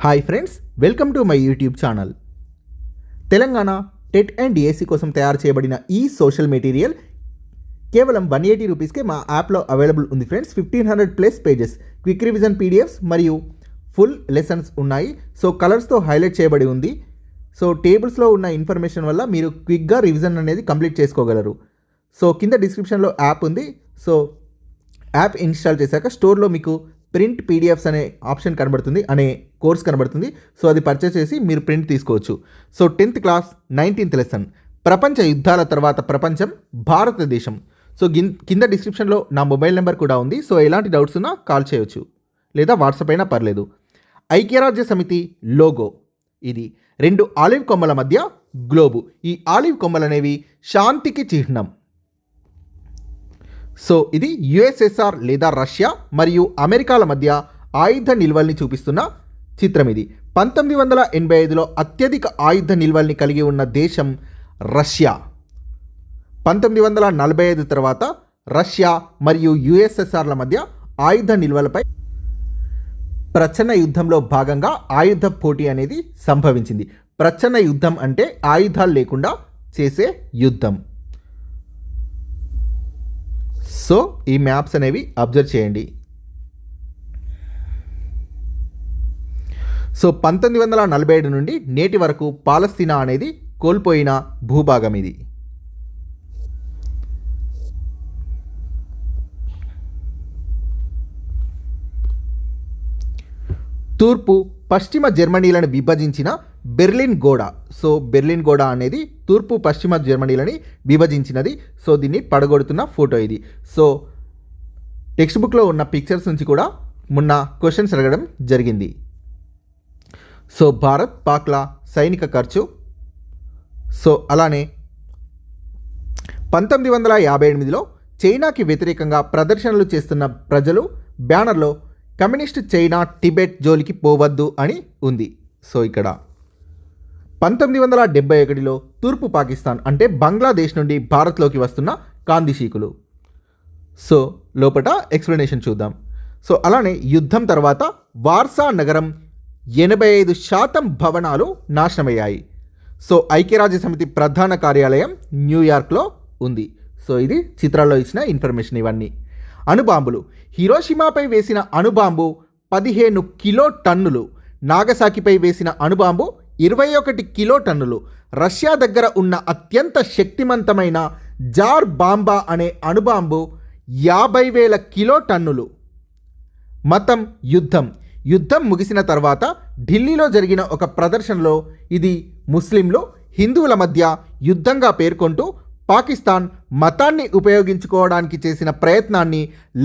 Hi friends, welcome to my YouTube channel. Telangana TET and DSC కోసం తయారు చేయబడిన ఈ సోషల్ మెటీరియల్ కేవలం 180 రూపీస్కే మా యాప్లో అవైలబుల్ ఉంది friends. 1500+ pages, quick revision PDFs మరియు ఫుల్ లెసన్స్ ఉన్నాయి. సో కలర్స్తో హైలైట్ చేయబడి ఉంది. సో టేబుల్స్లో ఉన్న ఇన్ఫర్మేషన్ వల్ల మీరు క్విక్గా రివిజన్ అనేది కంప్లీట్ చేసుకోగలరు. సో కింద డిస్క్రిప్షన్లో యాప్ ఉంది. సో యాప్ ఇన్స్టాల్ చేశాక స్టోర్లో మీకు ప్రింట్ పీడిఎఫ్స్ అనే ఆప్షన్ కనబడుతుంది, అనే కోర్స్ కనబడుతుంది. సో అది పర్చేస్ చేసి మీరు ప్రింట్ తీసుకోవచ్చు. So 10th class 19th lesson, ప్రపంచ యుద్ధాల తర్వాత ప్రపంచం, భారతదేశం. సో కింద డిస్క్రిప్షన్లో నా మొబైల్ నెంబర్ కూడా ఉంది. సో ఎలాంటి డౌట్స్ ఉన్నా కాల్ చేయవచ్చు, లేదా వాట్సాప్ అయినా పర్లేదు. ఐక్యరాజ్య సమితి లోగో ఇది 2 ఆలివ్ కొమ్మల మధ్య గ్లోబు. ఈ ఆలివ్ కొమ్మలు అనేవి శాంతికి చిహ్నం. సో ఇది యుఎస్ఎస్ఆర్ లేదా రష్యా మరియు అమెరికాల మధ్య ఆయుధ నిల్వల్ని చూపిస్తున్న చిత్రం. ఇది 1985లో అత్యధిక ఆయుధ నిల్వల్ని కలిగి ఉన్న దేశం రష్యా. 1945 తర్వాత రష్యా మరియు యుఎస్ఎస్ఆర్ల మధ్య ఆయుధ నిల్వలపై ప్రచ్ఛన్న యుద్ధంలో భాగంగా ఆయుధ పోటీ అనేది సంభవించింది. ప్రచ్ఛన్న యుద్ధం అంటే ఆయుధాలు లేకుండా చేసే యుద్ధం. సో ఈ మ్యాప్స్ అనేవి అబ్జర్వ్ చేయండి. సో 1947 నుండి నేటి వరకు పాలస్తీనా అనేది కోల్పోయిన భూభాగం ఇది. తూర్పు పశ్చిమ జర్మనీలను విభజించిన బెర్లిన్ గోడ. సో బెర్లిన్ గోడ అనేది తూర్పు పశ్చిమ జర్మనీలని విభజించినది. సో దీన్ని పడగొడుతున్న ఫోటో ఇది. సో టెక్స్ట్ బుక్లో ఉన్న పిక్చర్స్ నుంచి కూడా మొన్న క్వశ్చన్స్ అడగడం జరిగింది. సో భారత్ పాక్ల సైనిక ఖర్చు. సో అలానే 1958లో చైనాకి వ్యతిరేకంగా ప్రదర్శనలు చేస్తున్న ప్రజలు బ్యానర్లో కమ్యూనిస్ట్ చైనా టిబెట్ జోలికి పోవద్దు అని ఉంది. సో ఇక్కడ 1971లో తూర్పు పాకిస్తాన్ అంటే బంగ్లాదేశ్ నుండి భారత్లోకి వస్తున్న కాందిశీకులు. సో లోపల ఎక్స్ప్లెనేషన్ చూద్దాం. సో అలానే యుద్ధం తర్వాత వార్సా నగరం 85% భవనాలు నాశనమయ్యాయి. సో ఐక్యరాజ్య సమితి ప్రధాన కార్యాలయం న్యూయార్క్లో ఉంది. సో ఇది చిత్రాల్లో ఇచ్చిన ఇన్ఫర్మేషన్ ఇవన్నీ. అణుబాంబులు. హిరోషిమాపై వేసిన అణుబాంబు 15 కిలోటన్నులు. నాగసాకిపై వేసిన అణుబాంబు 21 కిలోటన్నులు. రష్యా దగ్గర ఉన్న అత్యంత శక్తివంతమైన జార్ బాంబా అనే అణుబాంబు 50,000 కిలోటన్నులు. మతం యుద్ధం ముగిసిన తర్వాత ఢిల్లీలో జరిగిన ఒక ప్రదర్శనలో ఇది ముస్లింలు హిందువుల మధ్య యుద్ధంగా పేర్కొంటూ పాకిస్తాన్ మతాన్ని ఉపయోగించుకోవడానికి చేసిన ప్రయత్నాన్ని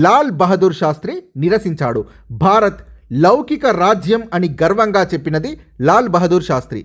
లాల్ బహదూర్ శాస్త్రి నిరసించాడు. భారత్ లౌకిక రాజ్యం అని గర్వంగా చెప్పినది లాల్ బహదూర్ శాస్త్రి.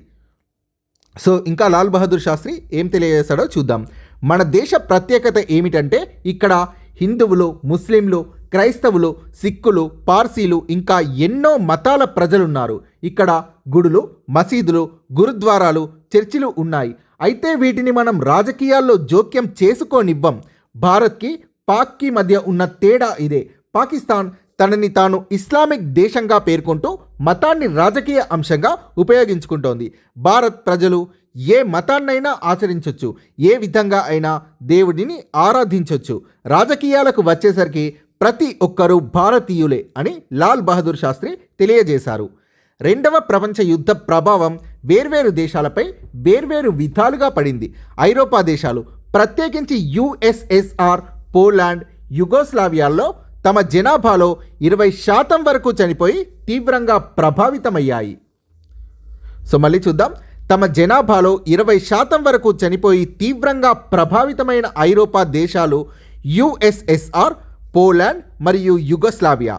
సో ఇంకా లాల్ బహదూర్ శాస్త్రి ఏం తెలియజేశాడో చూద్దాం. మన దేశ ప్రత్యేకత ఏమిటంటే ఇక్కడ హిందువులు, ముస్లింలు, క్రైస్తవులు, సిక్కులు, పార్సీలు ఇంకా ఎన్నో మతాల ప్రజలున్నారు. ఇక్కడ గుడులు, మసీదులు, గురుద్వారాలు, చర్చిలు ఉన్నాయి. అయితే వీటిని మనం రాజకీయాల్లో జోక్యం చేసుకోనివ్వం. భారత్కి పాక్కి మధ్య ఉన్న తేడా ఇదే. పాకిస్తాన్ తనని తాను ఇస్లామిక్ దేశంగా పేర్కొంటూ మతాన్ని రాజకీయ అంశంగా ఉపయోగించుకుంటోంది. భారత్ ప్రజలు ఏ మతాన్నైనా ఆచరించవచ్చు, ఏ విధంగా అయినా దేవుడిని ఆరాధించవచ్చు. రాజకీయాలకు వచ్చేసరికి ప్రతి ఒక్కరూ భారతీయులే అని లాల్ బహదూర్ శాస్త్రి తెలియజేశారు. 2వ ప్రపంచ యుద్ధ ప్రభావం వేర్వేరు దేశాలపై వేర్వేరు విధాలుగా పడింది. ఐరోపా దేశాలు, ప్రత్యేకించి యుఎస్ఎస్ఆర్, పోలాండ్, యుగోస్లావియాల్లో తమ జనాభాలో 20% వరకు చనిపోయి తీవ్రంగా ప్రభావితమయ్యాయి. సో మళ్ళీ చూద్దాం. తమ జనాభాలో 20% వరకు చనిపోయి తీవ్రంగా ప్రభావితమైన ఐరోపా దేశాలు యుఎస్ఎస్ఆర్, పోలాండ్ మరియు యుగోస్లావియా.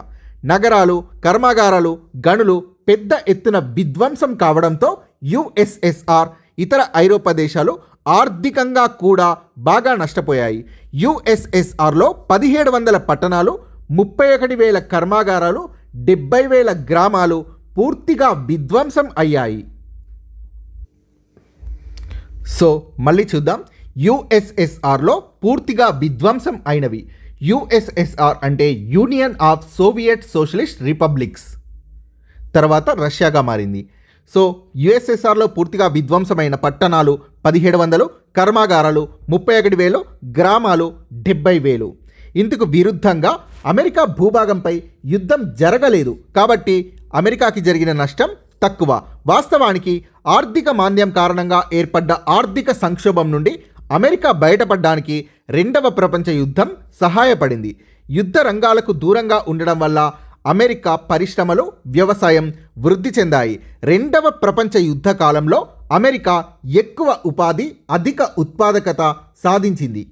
నగరాలు, కర్మాగారాలు, గనులు పెద్ద ఎత్తున విధ్వంసం కావడంతో యుఎస్ఎస్ఆర్, ఇతర ఐరోపా దేశాలు ఆర్థికంగా కూడా బాగా నష్టపోయాయి. యుఎస్ఎస్ఆర్లో 1700 పట్టణాలు, 31,000 కర్మాగారాలు, 70,000 గ్రామాలు పూర్తిగా విధ్వంసం అయ్యాయి. సో మళ్ళీ చూద్దాం. యుఎస్ఎస్ఆర్లో పూర్తిగా విధ్వంసం అయినవి. యుఎస్ఎస్ఆర్ అంటే union of Soviet socialist republics. తర్వాత రష్యాగా మారింది. సో యుఎస్ఎస్ఆర్లో పూర్తిగా విధ్వంసమైన పట్టణాలు 1700, కర్మాగారాలు 31,000, గ్రామాలు 70,000. ఇందుకు విరుద్ధంగా అమెరికా భూభాగంపై యుద్ధం జరగలేదు కాబట్టి అమెరికాకి జరిగిన నష్టం తక్కువ. వాస్తవానికి ఆర్థిక మాంద్యం కారణంగా ఏర్పడ్డ ఆర్థిక సంక్షోభం నుండి అమెరికా బయటపడడానికి రెండవ ప్రపంచ యుద్ధం సహాయపడింది. యుద్ధ రంగాలకు దూరంగా ఉండడం వల్ల అమెరికా పరిశ్రమలు, వ్యవసాయం వృద్ధి చెందాయి. రెండవ ప్రపంచ యుద్ధ కాలంలో అమెరికా ఎక్కువ ఉపాధి, అధిక ఉత్పాదకత సాధించింది.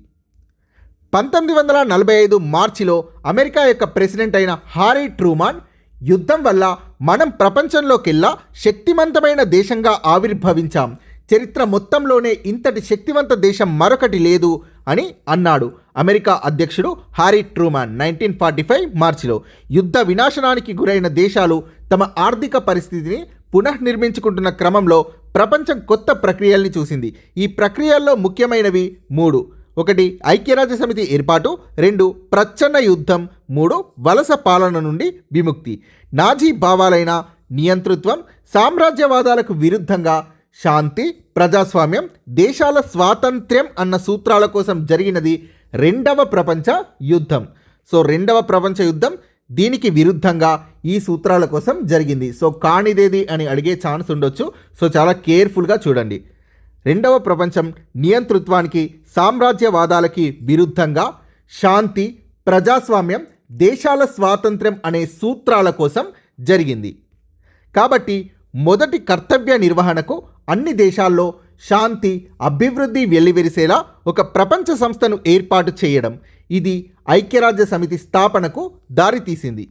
1945 మార్చిలో అమెరికా యొక్క ప్రెసిడెంట్ అయిన హారీ ట్రూమాన్ యుద్ధం వల్ల మనం ప్రపంచంలోకెల్లా శక్తివంతమైన దేశంగా ఆవిర్భవించాం, చరిత్ర మొత్తంలోనే ఇంతటి శక్తివంత దేశం మరొకటి లేదు అని అన్నాడు అమెరికా అధ్యక్షుడు హారీ ట్రూమాన్ 1945 మార్చిలో. యుద్ధ వినాశనానికి గురైన దేశాలు తమ ఆర్థిక పరిస్థితిని పునఃనిర్మించుకుంటున్న క్రమంలో ప్రపంచం కొత్త ప్రక్రియల్ని చూసింది. ఈ ప్రక్రియల్లో ముఖ్యమైనవి 3. 1 ఐక్యరాజ్యసమితి ఏర్పాటు, 2 ప్రచ్ఛన్న యుద్ధం, 3 వలస పాలన నుండి విముక్తి. నాజీ భావాలైన నియంతృత్వం, సామ్రాజ్యవాదాలకు విరుద్ధంగా శాంతి, ప్రజాస్వామ్యం, దేశాల స్వాతంత్ర్యం అన్న సూత్రాల కోసం జరిగినది రెండవ ప్రపంచ యుద్ధం. సో రెండవ ప్రపంచ యుద్ధం దీనికి విరుద్ధంగా ఈ సూత్రాల కోసం జరిగింది. సో కానిదేది అని అడిగే ఛాన్స్ ఉండొచ్చు. సో చాలా కేర్ఫుల్గా చూడండి. రెండవ ప్రపంచం నియంతృత్వానికి, సామ్రాజ్యవాదాలకి విరుద్ధంగా శాంతి, ప్రజాస్వామ్యం, దేశాల స్వాతంత్ర్యం అనే సూత్రాల కోసం జరిగింది. కాబట్టి మొదటి కర్తవ్య నిర్వహణకు అన్ని దేశాల్లో శాంతి, అభివృద్ధి వెల్లివిరిసేలా ఒక ప్రపంచ సంస్థను ఏర్పాటు చేయడం, ఇది ఐక్యరాజ్య సమితి స్థాపనకు దారితీసింది.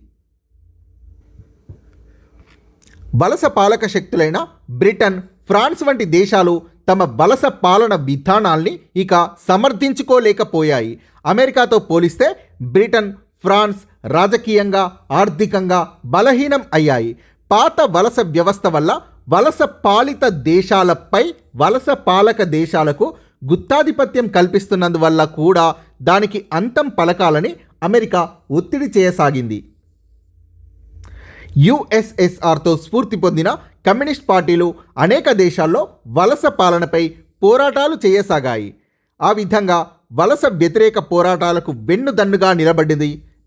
వలస పాలక శక్తులైన బ్రిటన్, ఫ్రాన్స్ వంటి దేశాలు తమ వలస పాలన విధానాల్ని ఇక సమర్థించుకోలేకపోయాయి. అమెరికాతో పోలిస్తే బ్రిటన్, ఫ్రాన్స్ రాజకీయంగా, ఆర్థికంగా బలహీనం అయ్యాయి. పాత వలస వ్యవస్థ వల్ల వలస పాలిత దేశాలపై వలస పాలక దేశాలకు గుత్తాధిపత్యం కల్పిస్తున్నందువల్ల కూడా దానికి అంతం పలకాలని అమెరికా ఒత్తిడి చేయసాగింది. యుఎస్ఎస్ఆర్తో స్ఫూర్తి పొందిన కమ్యూనిస్ట్ పార్టీలు అనేక దేశాల్లో వలస పాలనపై పోరాటాలు చేయసాగాయి. ఆ విధంగా వలస వ్యతిరేక పోరాటాలకు వెన్నుదన్నుగా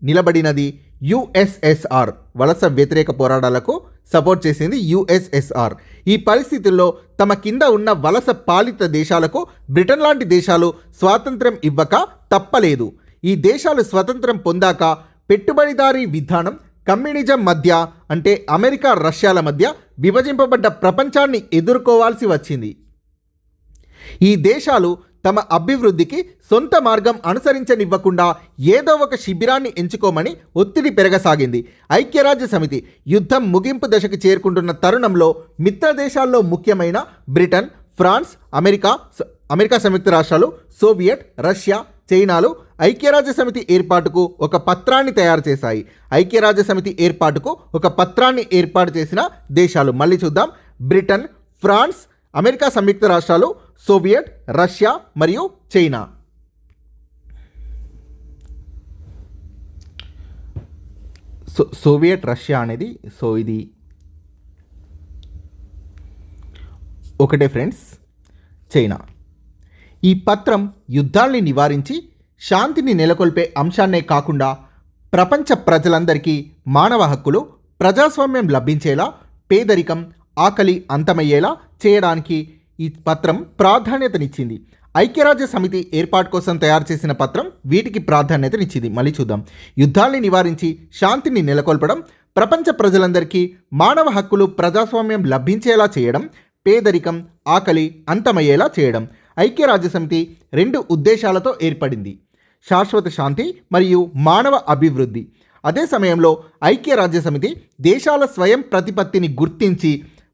నిలబడినది యుఎస్ఎస్ఆర్. వలస వ్యతిరేక పోరాటాలకు సపోర్ట్ చేసింది యుఎస్ఎస్ఆర్. ఈ పరిస్థితుల్లో తమ కింద ఉన్న వలస పాలిత దేశాలకు బ్రిటన్ లాంటి దేశాలు స్వాతంత్ర్యం ఇవ్వక తప్పలేదు. ఈ దేశాలు స్వతంత్రం పొందాక పెట్టుబడిదారీ విధానం, కమ్యూనిజం మధ్య అంటే అమెరికా, రష్యాల మధ్య విభజింపబడ్డ ప్రపంచాన్ని ఎదుర్కోవాల్సి వచ్చింది. ఈ దేశాలు తమ అభివృద్ధికి సొంత మార్గం అనుసరించనివ్వకుండా ఏదో ఒక శిబిరాన్ని ఎంచుకోమని ఒత్తిడి పెరగసాగింది. ఐక్యరాజ్య సమితి యుద్ధం ముగింపు దశకు చేరుకుంటున్న తరుణంలో మిత్ర దేశాల్లో ముఖ్యమైన బ్రిటన్, ఫ్రాన్స్, అమెరికా సంయుక్త రాష్ట్రాలు, సోవియట్, రష్యా, చైనాలు ఐక్యరాజ్య సమితి ఏర్పాటుకు ఒక పత్రాన్ని తయారు చేశాయి. ఐక్యరాజ్య సమితి ఏర్పాటుకు ఒక పత్రాన్ని ఏర్పాటు చేసిన దేశాలు మళ్ళీ చూద్దాం. బ్రిటన్, ఫ్రాన్స్, అమెరికా సంయుక్త రాష్ట్రాలు, సోవియట్, రష్యా మరియు చైనా. సోవియట్, రష్యా అనేది ఇది ఒకటే ఫ్రెండ్స్. చైనా. ఈ పత్రం యుద్ధాల్ని నివారించి శాంతిని నెలకొల్పే అంశాన్నే కాకుండా ప్రపంచ ప్రజలందరికీ మానవ హక్కులు, ప్రజాస్వామ్యం లభించేలా, పేదరికం, ఆకలి అంతమయ్యేలా చేయడానికి ఈ పత్రం ప్రాధాన్యతనిచ్చింది. ఐక్యరాజ్య సమితి ఏర్పాటు కోసం తయారు చేసిన పత్రం వీటికి ప్రాధాన్యతనిచ్చింది. మళ్ళీ చూద్దాం. యుద్ధాల్ని నివారించి శాంతిని నెలకొల్పడం, ప్రపంచ ప్రజలందరికీ మానవ హక్కులు, ప్రజాస్వామ్యం లభించేలా చేయడం, పేదరికం, ఆకలి అంతమయ్యేలా చేయడం. ఐక్యరాజ్య సమితి 2 ఉద్దేశాలతో ఏర్పడింది: శాశ్వత శాంతి మరియు మానవ అభివృద్ధి. అదే సమయంలో ఐక్యరాజ్య సమితి దేశాల స్వయం ప్రతిపత్తిని గుర్తించి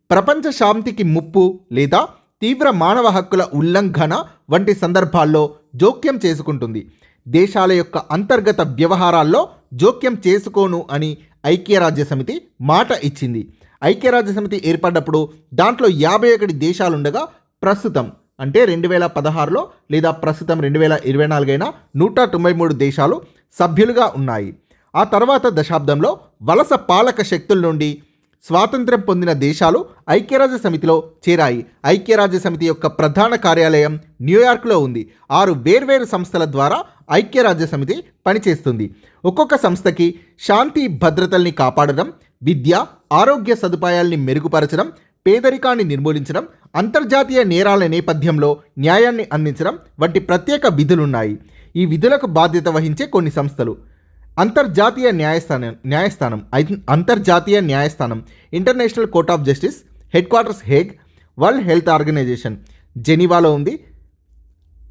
ప్రపంచ శాంతికి ముప్పు లేదా తీవ్ర మానవ హక్కుల ఉల్లంఘన వంటి సందర్భాల్లో జోక్యం చేసుకుంటుంది. దేశాల యొక్క అంతర్గత వ్యవహారాల్లో జోక్యం చేసుకోను అని ఐక్యరాజ్య సమితి మాట ఇచ్చింది. ఐక్యరాజ్య సమితి ఏర్పడ్డప్పుడు దాంట్లో 51 దేశాలుండగా ప్రస్తుతం అంటే 2016లో లేదా ప్రస్తుతం 2024 అయినా 193 దేశాలు సభ్యులుగా ఉన్నాయి. ఆ తర్వాత దశాబ్దంలో వలస పాలక శక్తుల నుండి స్వాతంత్ర్యం పొందిన దేశాలు ఐక్యరాజ్య సమితిలో చేరాయి. ఐక్యరాజ్య సమితి యొక్క ప్రధాన కార్యాలయం న్యూయార్క్లో ఉంది. 6 వేర్వేరు సంస్థల ద్వారా ఐక్యరాజ్య సమితి పనిచేస్తుంది. ఒక్కొక్క సంస్థకి శాంతి భద్రతల్ని కాపాడడం, విద్య, ఆరోగ్య సదుపాయాల్ని మెరుగుపరచడం, పేదరికాన్ని నిర్మూలించడం, అంతర్జాతీయ నేరాల నేపథ్యంలో న్యాయాన్ని అందించడం వంటి ప్రత్యేక విధులున్నాయి. ఈ విధులకు బాధ్యత వహించే కొన్ని సంస్థలు: అంతర్జాతీయ న్యాయస్థానం International Court of Justice, headquarters Hague. World Health Organization జెనీవాలో ఉంది.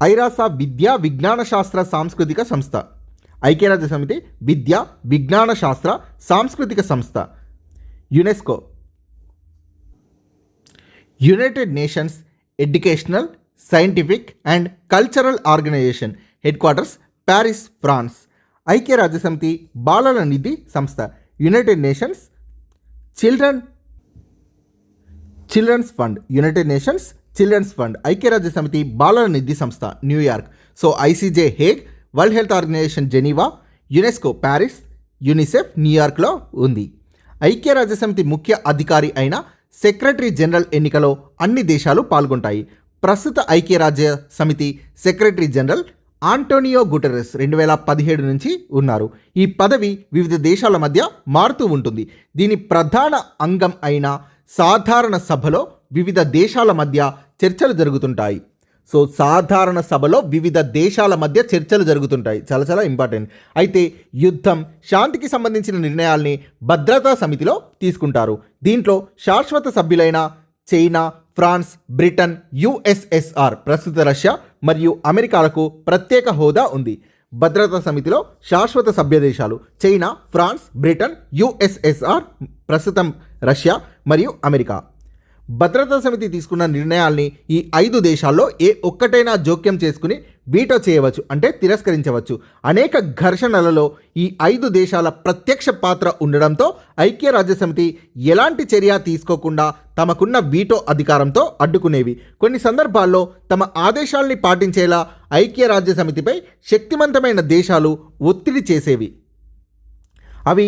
ఐరాసా విద్యా విజ్ఞాన శాస్త్ర సాంస్కృతిక సంస్థ. ఐక్యరాజ్య సమితి విద్యా విజ్ఞాన శాస్త్ర సాంస్కృతిక సంస్థ. UNESCO United nations educational, scientific and cultural organisation. Head quarters Paris, France. ఐక్యరాజ్య సమితి బాలల నిధి సంస్థ. United nations children's fund. United nations children's fund. ఐక్యరాజ్య సమితి బాలల నిధి సంస్థ New York. So ICJ Hague, World Health organisation Geneva, UNESCO Paris, UNICEF న్యూయార్క్లో ఉంది. ఐక్యరాజ్య సమితి ముఖ్య అధికారి అయిన సెక్రటరీ జనరల్ ఎన్నికలో అన్ని దేశాలు పాల్గొంటాయి. ప్రస్తుత ఐక్యరాజ్య సమితి సెక్రటరీ జనరల్ ఆంటోనియో గుటెరెస్ 2017 నుంచి ఉన్నారు. ఈ పదవి వివిధ దేశాల మధ్య మారుతూ ఉంటుంది. దీని ప్రధాన అంగం అయిన సాధారణ సభలో వివిధ దేశాల మధ్య చర్చలు జరుగుతుంటాయి. సో సాధారణ సభలో వివిధ దేశాల మధ్య చర్చలు జరుగుతుంటాయి. చాలా చాలా ఇంపార్టెంట్. అయితే యుద్ధం, శాంతికి సంబంధించిన నిర్ణయాల్ని భద్రతా సమితిలో తీసుకుంటారు. దీంట్లో శాశ్వత సభ్యులైన చైనా, ఫ్రాన్స్, బ్రిటన్, యుఎస్ఎస్ఆర్ ప్రస్తుత రష్యా మరియు అమెరికాలకు ప్రత్యేక హోదా ఉంది. భద్రతా సమితిలో శాశ్వత సభ్య దేశాలు చైనా, ఫ్రాన్స్, బ్రిటన్, యుఎస్ఎస్ఆర్ ప్రస్తుతం రష్యా మరియు అమెరికా. భద్రతా సమితి తీసుకున్న నిర్ణయాల్ని ఈ 5 దేశాల్లో ఏ ఒక్కటైనా జోక్యం చేసుకుని వీటో చేయవచ్చు, అంటే తిరస్కరించవచ్చు. అనేక ఘర్షణలలో ఈ 5 దేశాల ప్రత్యక్ష పాత్ర ఉండడంతో ఐక్యరాజ్య సమితి ఎలాంటి చర్య తీసుకోకుండా తమకున్న వీటో అధికారంతో అడ్డుకునేవి. కొన్ని సందర్భాల్లో తమ ఆదేశాల్ని పాటించేలా ఐక్యరాజ్య సమితిపై శక్తివంతమైన దేశాలు ఒత్తిడి చేసేవి. అవి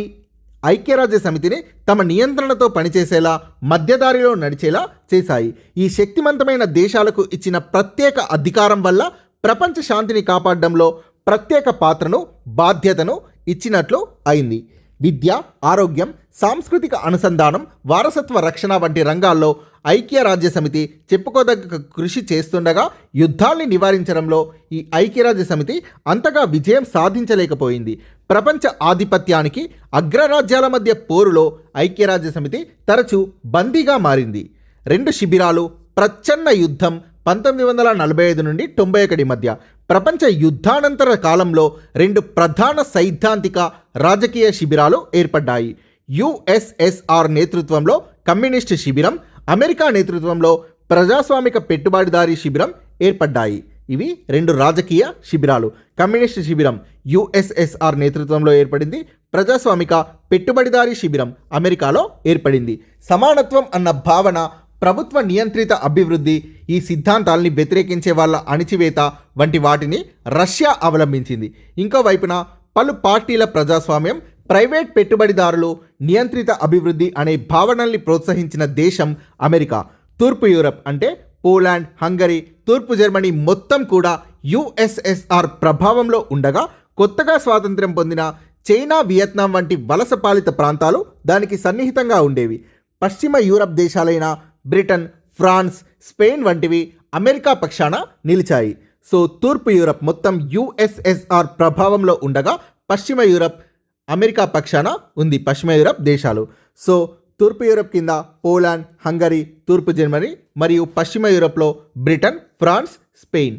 ఐక్యరాజ్య సమితిని తమ నియంత్రణతో పనిచేసేలా, మధ్యదారిలో నడిచేలా చేశాయి. ఈ శక్తివంతమైన దేశాలకు ఇచ్చిన ప్రత్యేక అధికారం వల్ల ప్రపంచ శాంతిని కాపాడడంలో ప్రత్యేక పాత్రను, బాధ్యతను ఇచ్చినట్లు అయింది. విద్య, ఆరోగ్యం, సాంస్కృతిక అనుసంధానం, వారసత్వ రక్షణ వంటి రంగాల్లో ఐక్యరాజ్య సమితి చెప్పుకోదగ్గ కృషి చేస్తుండగా యుద్ధాల్ని నివారించడంలో ఈ ఐక్యరాజ్య సమితి అంతగా విజయం సాధించలేకపోయింది. ప్రపంచ ఆధిపత్యానికి అగ్రరాజ్యాల మధ్య పోరులో ఐక్యరాజ్య సమితి తరచూ బందీగా మారింది. 2 శిబిరాలు, ప్రచ్ఛన్న యుద్ధం 1945 నుండి 91 మధ్య. ప్రపంచ యుద్ధానంతర కాలంలో 2 ప్రధాన సైద్ధాంతిక రాజకీయ శిబిరాలు ఏర్పడ్డాయి. యుఎస్ఎస్ఆర్ నేతృత్వంలో కమ్యూనిస్టు శిబిరం, అమెరికా నేతృత్వంలో ప్రజాస్వామిక పెట్టుబడిదారీ శిబిరం ఏర్పడ్డాయి. ఇవి 2 రాజకీయ శిబిరాలు. కమ్యూనిస్టు శిబిరం యుఎస్ఎస్ఆర్ నేతృత్వంలో ఏర్పడింది. ప్రజాస్వామిక పెట్టుబడిదారీ శిబిరం అమెరికాలో ఏర్పడింది. సమానత్వం అన్న భావన, ప్రభుత్వ నియంత్రిత అభివృద్ధి, ఈ సిద్ధాంతాల్ని వ్యతిరేకించే వాళ్ళ అణిచివేత వంటి వాటిని రష్యా అవలంబించింది. ఇంకో వైపున పలు పార్టీల ప్రజాస్వామ్యం, ప్రైవేట్ పెట్టుబడిదారులు, నియంత్రిత అభివృద్ధి అనే భావనల్ని ప్రోత్సహించిన దేశం అమెరికా. తూర్పు యూరప్ అంటే పోలాండ్, హంగరీ, తూర్పు జర్మనీ మొత్తం కూడా యుఎస్ఎస్ఆర్ ప్రభావంలో ఉండగా, కొత్తగా స్వాతంత్ర్యం పొందిన చైనా, వియత్నాం వంటి వలస పాలిత ప్రాంతాలు దానికి సన్నిహితంగా ఉండేవి. పశ్చిమ యూరప్ దేశాలైన బ్రిటన్, ఫ్రాన్స్, స్పెయిన్ వంటివి అమెరికా పక్షాన నిలిచాయి. సో తూర్పు యూరప్ మొత్తం యుఎస్ఎస్ఆర్ ప్రభావంలో ఉండగా, పశ్చిమ యూరప్ అమెరికా పక్షాన ఉంది. పశ్చిమ యూరప్ దేశాలు. సో తూర్పు యూరప్ కింద పోలాండ్, హంగరీ, తూర్పు జర్మనీ మరియు పశ్చిమ యూరప్లో బ్రిటన్, ఫ్రాన్స్, స్పెయిన్.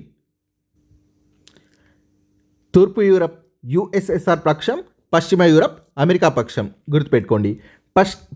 తూర్పు యూరప్ యుఎస్ఎస్ఆర్ పక్షం, పశ్చిమ యూరప్ అమెరికా పక్షం. గుర్తుపెట్టుకోండి.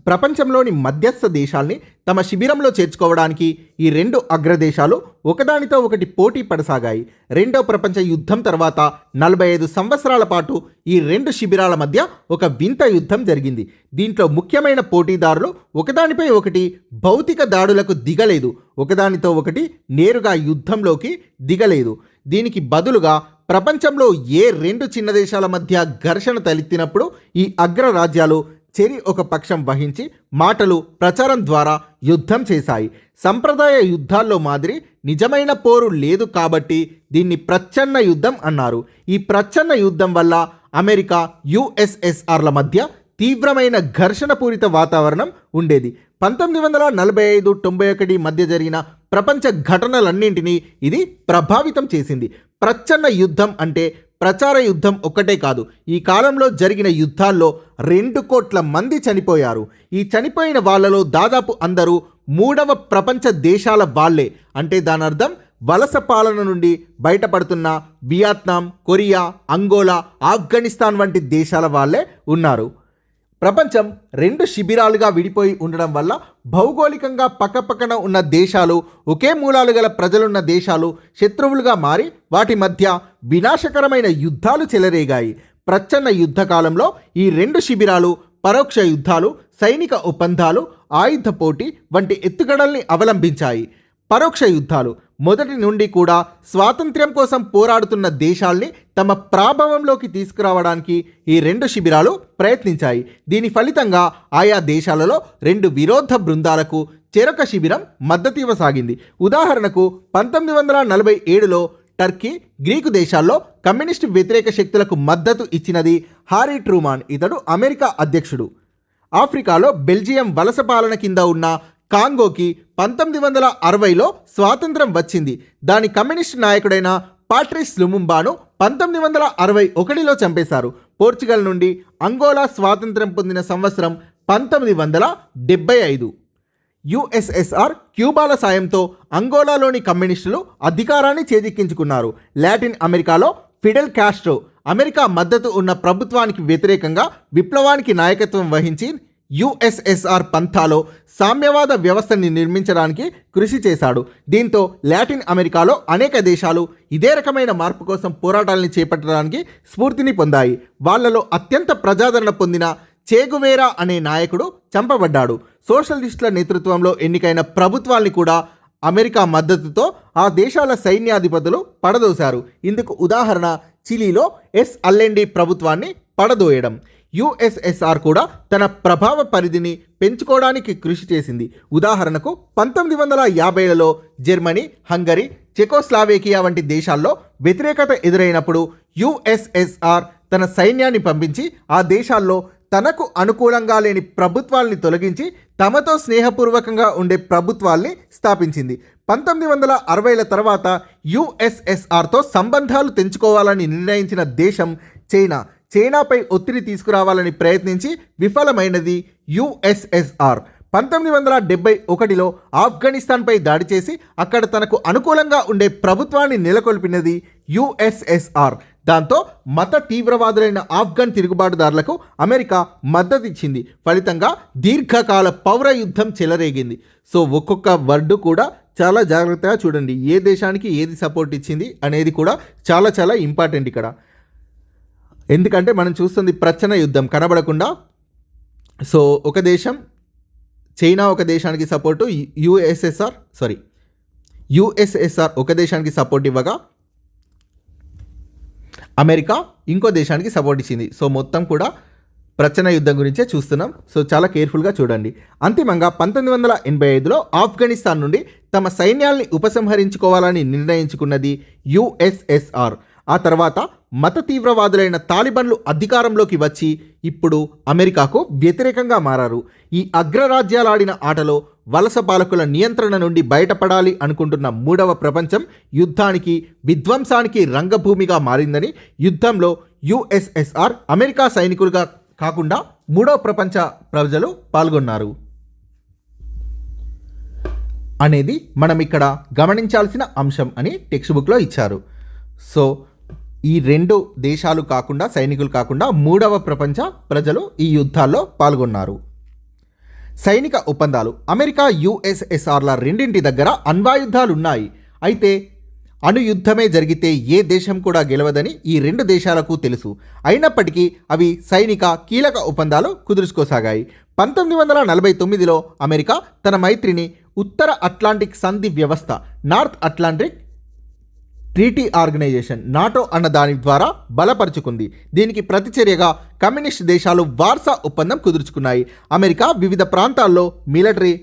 ప్రపంచంలోని మధ్యస్థ దేశాల్ని తమ శిబిరంలో చేర్చుకోవడానికి ఈ 2 అగ్రదేశాలు ఒకదానితో ఒకటి పోటీ పడసాగాయి. 2వ ప్రపంచ యుద్ధం తర్వాత 45 సంవత్సరాల పాటు ఈ 2 శిబిరాల మధ్య ఒక వింత యుద్ధం జరిగింది. దీంట్లో ముఖ్యమైన పోటీదారులు ఒకదానిపై ఒకటి భౌతిక దాడులకు దిగలేదు, ఒకదానితో ఒకటి నేరుగా యుద్ధంలోకి దిగలేదు. దీనికి బదులుగా ప్రపంచంలో ఏ 2 చిన్న దేశాల మధ్య ఘర్షణ తలెత్తినప్పుడు ఈ అగ్రరాజ్యాలు చెరి ఒక పక్షం వహించి మాటలు ప్రచారం ద్వారా యుద్ధం చేశాయి. సంప్రదాయ యుద్ధాల్లో మాదిరి నిజమైన పోరు లేదు కాబట్టి దీన్ని ప్రచ్ఛన్న యుద్ధం అన్నారు. ఈ ప్రచ్ఛన్న యుద్ధం వల్ల అమెరికా యుఎస్ఎస్ఆర్ల మధ్య తీవ్రమైన ఘర్షణపూరిత వాతావరణం ఉండేది. 1945-91 మధ్య జరిగిన ప్రపంచ ఘటనలన్నింటినీ ఇది ప్రభావితం చేసింది. ప్రచ్ఛన్న యుద్ధం అంటే ప్రచార యుద్ధం ఒక్కటే కాదు, ఈ కాలంలో జరిగిన యుద్ధాల్లో 2 కోట్ల మంది చనిపోయారు. ఈ చనిపోయిన వాళ్ళలో దాదాపు అందరూ 3వ ప్రపంచ దేశాల వాళ్ళే. అంటే దాని అర్థం వలస పాలన నుండి బయటపడుతున్న వియత్నాం, కొరియా, అంగోలా, ఆఫ్ఘనిస్తాన్ వంటి దేశాల వాళ్ళే ఉన్నారు. ప్రపంచం 2 శిబిరాలుగా విడిపోయి ఉండడం వల్ల భౌగోళికంగా పక్కపక్కన ఉన్న దేశాలు, ఒకే మూలాలు గల ప్రజలున్న దేశాలు శత్రువులుగా మారి వాటి మధ్య వినాశకరమైన యుద్ధాలు చెలరేగాయి. ప్రచ్ఛన్న యుద్ధ కాలంలో ఈ 2 శిబిరాలు పరోక్ష యుద్ధాలు, సైనిక ఒప్పందాలు, ఆయుధ పోటీ వంటి ఎత్తుగడల్ని అవలంబించాయి. పరోక్ష యుద్ధాలు మొదటి నుండి కూడా స్వాతంత్ర్యం కోసం పోరాడుతున్న దేశాల్ని తమ ప్రాభవంలోకి తీసుకురావడానికి ఈ 2 శిబిరాలు ప్రయత్నించాయి. దీని ఫలితంగా ఆయా దేశాలలో 2 విరోధ బృందాలకు చెరొక శిబిరం మద్దతు ఇవ్వసాగింది. ఉదాహరణకు 1947లో టర్కీ, గ్రీకు దేశాల్లో కమ్యూనిస్టు వ్యతిరేక శక్తులకు మద్దతు ఇచ్చినది హారీ ట్రూమాన్. ఇతడు అమెరికా అధ్యక్షుడు. ఆఫ్రికాలో బెల్జియం వలస పాలన కింద ఉన్న కాంగోకి 1960లో స్వాతంత్రం వచ్చింది. దాని కమ్యూనిస్టు నాయకుడైన పాట్రిస్ లుముంబాను 1961లో చంపేశారు. పోర్చుగల్ నుండి అంగోలా స్వాతంత్రం పొందిన సంవత్సరం 1975. యుఎస్ఎస్ఆర్, క్యూబాల సాయంతో అంగోలాలోని కమ్యూనిస్టులు అధికారాన్ని చేజిక్కించుకున్నారు. లాటిన్ అమెరికాలో ఫిడెల్ కాస్ట్రో అమెరికా మద్దతు ఉన్న ప్రభుత్వానికి వ్యతిరేకంగా విప్లవానికి నాయకత్వం వహించి యుఎస్ఎస్ఆర్ పంథాలో సామ్యవాద వ్యవస్థని నిర్మించడానికి కృషి చేశాడు. దీంతో లాటిన్ అమెరికాలో అనేక దేశాలు ఇదే రకమైన మార్పు కోసం పోరాటాలని చేపట్టడానికి స్ఫూర్తిని పొందాయి. వాళ్లలో అత్యంత ప్రజాదరణ పొందిన చేగువేరా అనే నాయకుడు చంపబడ్డాడు. సోషలిస్టుల నేతృత్వంలో ఎన్నికైన ప్రభుత్వాల్ని కూడా అమెరికా మద్దతుతో ఆ దేశాల సైన్యాధిపతులు పడదోశారు. ఇందుకు ఉదాహరణ చిలీలో ఎస్ అల్లెండి ప్రభుత్వాన్ని పడదోయడం. యుఎస్ఎస్ఆర్ కూడా తన ప్రభావ పరిధిని పెంచుకోవడానికి కృషి చేసింది. ఉదాహరణకు 1950లలో జర్మనీ, హంగరీ, చెకోస్లావేకియా వంటి దేశాల్లో వ్యతిరేకత ఎదురైనప్పుడు యుఎస్ఎస్ఆర్ తన సైన్యాన్ని పంపించి ఆ దేశాల్లో తనకు అనుకూలంగా లేని ప్రభుత్వాల్ని తొలగించి తమతో స్నేహపూర్వకంగా ఉండే ప్రభుత్వాల్ని స్థాపించింది. 1960ల తర్వాత యుఎస్ఎస్ఆర్తో సంబంధాలు తెంచుకోవాలని నిర్ణయించిన దేశం చైనాపై ఒత్తిడి తీసుకురావాలని ప్రయత్నించి విఫలమైనది యుఎస్ఎస్ఆర్. 1971లో ఆఫ్ఘనిస్తాన్పై దాడి చేసి అక్కడ తనకు అనుకూలంగా ఉండే ప్రభుత్వాన్ని నెలకొల్పినది యుఎస్ఎస్ఆర్. దాంతో మత తీవ్రవాదులైన ఆఫ్ఘన్ తిరుగుబాటుదారులకు అమెరికా మద్దతు ఇచ్చింది. ఫలితంగా దీర్ఘకాల పౌర యుద్ధం చెలరేగింది. సో ఒక్కొక్క వర్డ్ కూడా చాలా జాగ్రత్తగా చూడండి. ఏ దేశానికి ఏది సపోర్ట్ ఇచ్చింది అనేది కూడా చాలా చాలా ఇంపార్టెంట్ ఇక్కడ. ఎందుకంటే మనం చూస్తుంది ప్రచ్ఛన్న యుద్ధం కనబడకుండా. సో ఒక దేశం చైనా ఒక దేశానికి సపోర్టు, యుఎస్ఎస్ఆర్ ఒక దేశానికి సపోర్ట్ ఇవ్వగా అమెరికా ఇంకో దేశానికి సపోర్ట్ ఇచ్చింది. సో మొత్తం కూడా ప్రచ్ఛన్న యుద్ధం గురించే చూస్తున్నాం. సో చాలా కేర్ఫుల్గా చూడండి. అంతిమంగా 1985లో ఆఫ్ఘనిస్తాన్ నుండి తమ సైన్యాల్ని ఉపసంహరించుకోవాలని నిర్ణయించుకున్నది యుఎస్ఎస్ఆర్. ఆ తర్వాత మత తీవ్రవాదులైన తాలిబన్లు అధికారంలోకి వచ్చి ఇప్పుడు అమెరికాకు వ్యతిరేకంగా మారారు. ఈ అగ్రరాజ్యాలాడిన ఆటలో వలస పాలకుల నియంత్రణ నుండి బయటపడాలి అనుకుంటున్న 3వ ప్రపంచం యుద్ధానికి, విధ్వంసానికి రంగభూమిగా మారిందని, యుద్ధంలో యుఎస్ఎస్ఆర్, అమెరికా సైనికులుగా కాకుండా 3వ ప్రపంచ ప్రజలు పాల్గొన్నారు అనేది మనం ఇక్కడ గమనించాల్సిన అంశం అని టెక్స్ట్ బుక్లో ఇచ్చారు. సో ఈ 2 దేశాలు కాకుండా, సైనికులు కాకుండా 3వ ప్రపంచ ప్రజలు ఈ యుద్ధాల్లో పాల్గొన్నారు. సైనిక ఒప్పందాలు. అమెరికా, యుఎస్ఎస్ఆర్ల రెండింటి దగ్గర అణ్వాయుద్ధాలున్నాయి. అయితే అణుయుద్ధమే జరిగితే ఏ దేశం కూడా గెలవదని ఈ 2 దేశాలకు తెలుసు. అయినప్పటికీ అవి సైనిక కీలక ఒప్పందాలు కుదుర్చుకోసాగాయి. 1949లో అమెరికా తన మైత్రిని ఉత్తర అట్లాంటిక్ సంధి వ్యవస్థ, North Atlantic Treaty Organization NATO అన్న దాని ద్వారా బలపరుచుకుంది. దీనికి ప్రతిచర్యగా కమ్యూనిస్ట్ దేశాలు వార్సా ఒప్పందం కుదుర్చుకున్నాయి. అమెరికా వివిధ ప్రాంతాల్లో మిలిటరీ